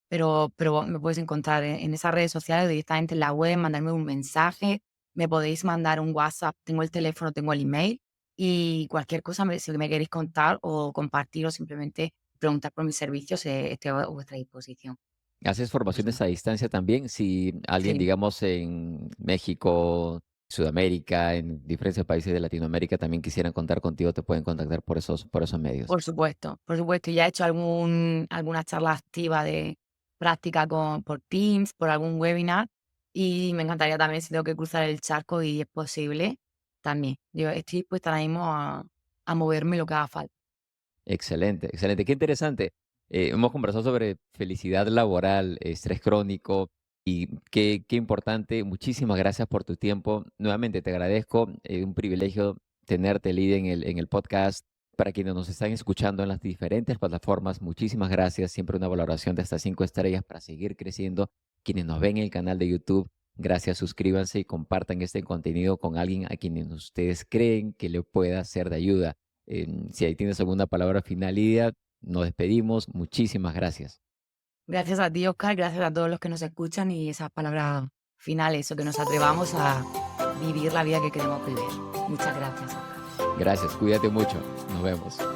pero me puedes encontrar en esas redes sociales, directamente en la web, mandarme un mensaje, me podéis mandar un WhatsApp, tengo el teléfono, tengo el email, y cualquier cosa, si me queréis contar o compartir o simplemente preguntar por mis servicios, estoy a vuestra disposición. ¿Haces formaciones a distancia también? Si alguien, Sí, digamos, en México, Sudamérica, en diferentes países de Latinoamérica también quisieran contar contigo, te pueden contactar por esos medios. por supuesto, por supuesto. Ya he hecho alguna charla activa de práctica por Teams, por algún webinar, y me encantaría también, si tengo que cruzar el charco y es posible, también. Yo estoy dispuesta ahora mismo a moverme lo que haga falta. Excelente, excelente. Qué interesante. Hemos conversado sobre felicidad laboral, estrés crónico y qué importante. Muchísimas gracias por tu tiempo. Nuevamente te agradezco. Un privilegio tenerte, Lidia, en el podcast. Para quienes nos están escuchando en las diferentes plataformas, muchísimas gracias. Siempre una valoración de hasta 5 estrellas para seguir creciendo. Quienes nos ven en el canal de YouTube, gracias. Suscríbanse y compartan este contenido con alguien a quienes ustedes creen que le pueda ser de ayuda. Si ahí tienes alguna palabra final, Lidia, nos despedimos. Muchísimas gracias. Gracias a ti, Oscar, gracias a todos los que nos escuchan y esas palabras finales, o que nos atrevamos a vivir la vida que queremos vivir. Muchas gracias, Oscar. Gracias, cuídate mucho. Nos vemos.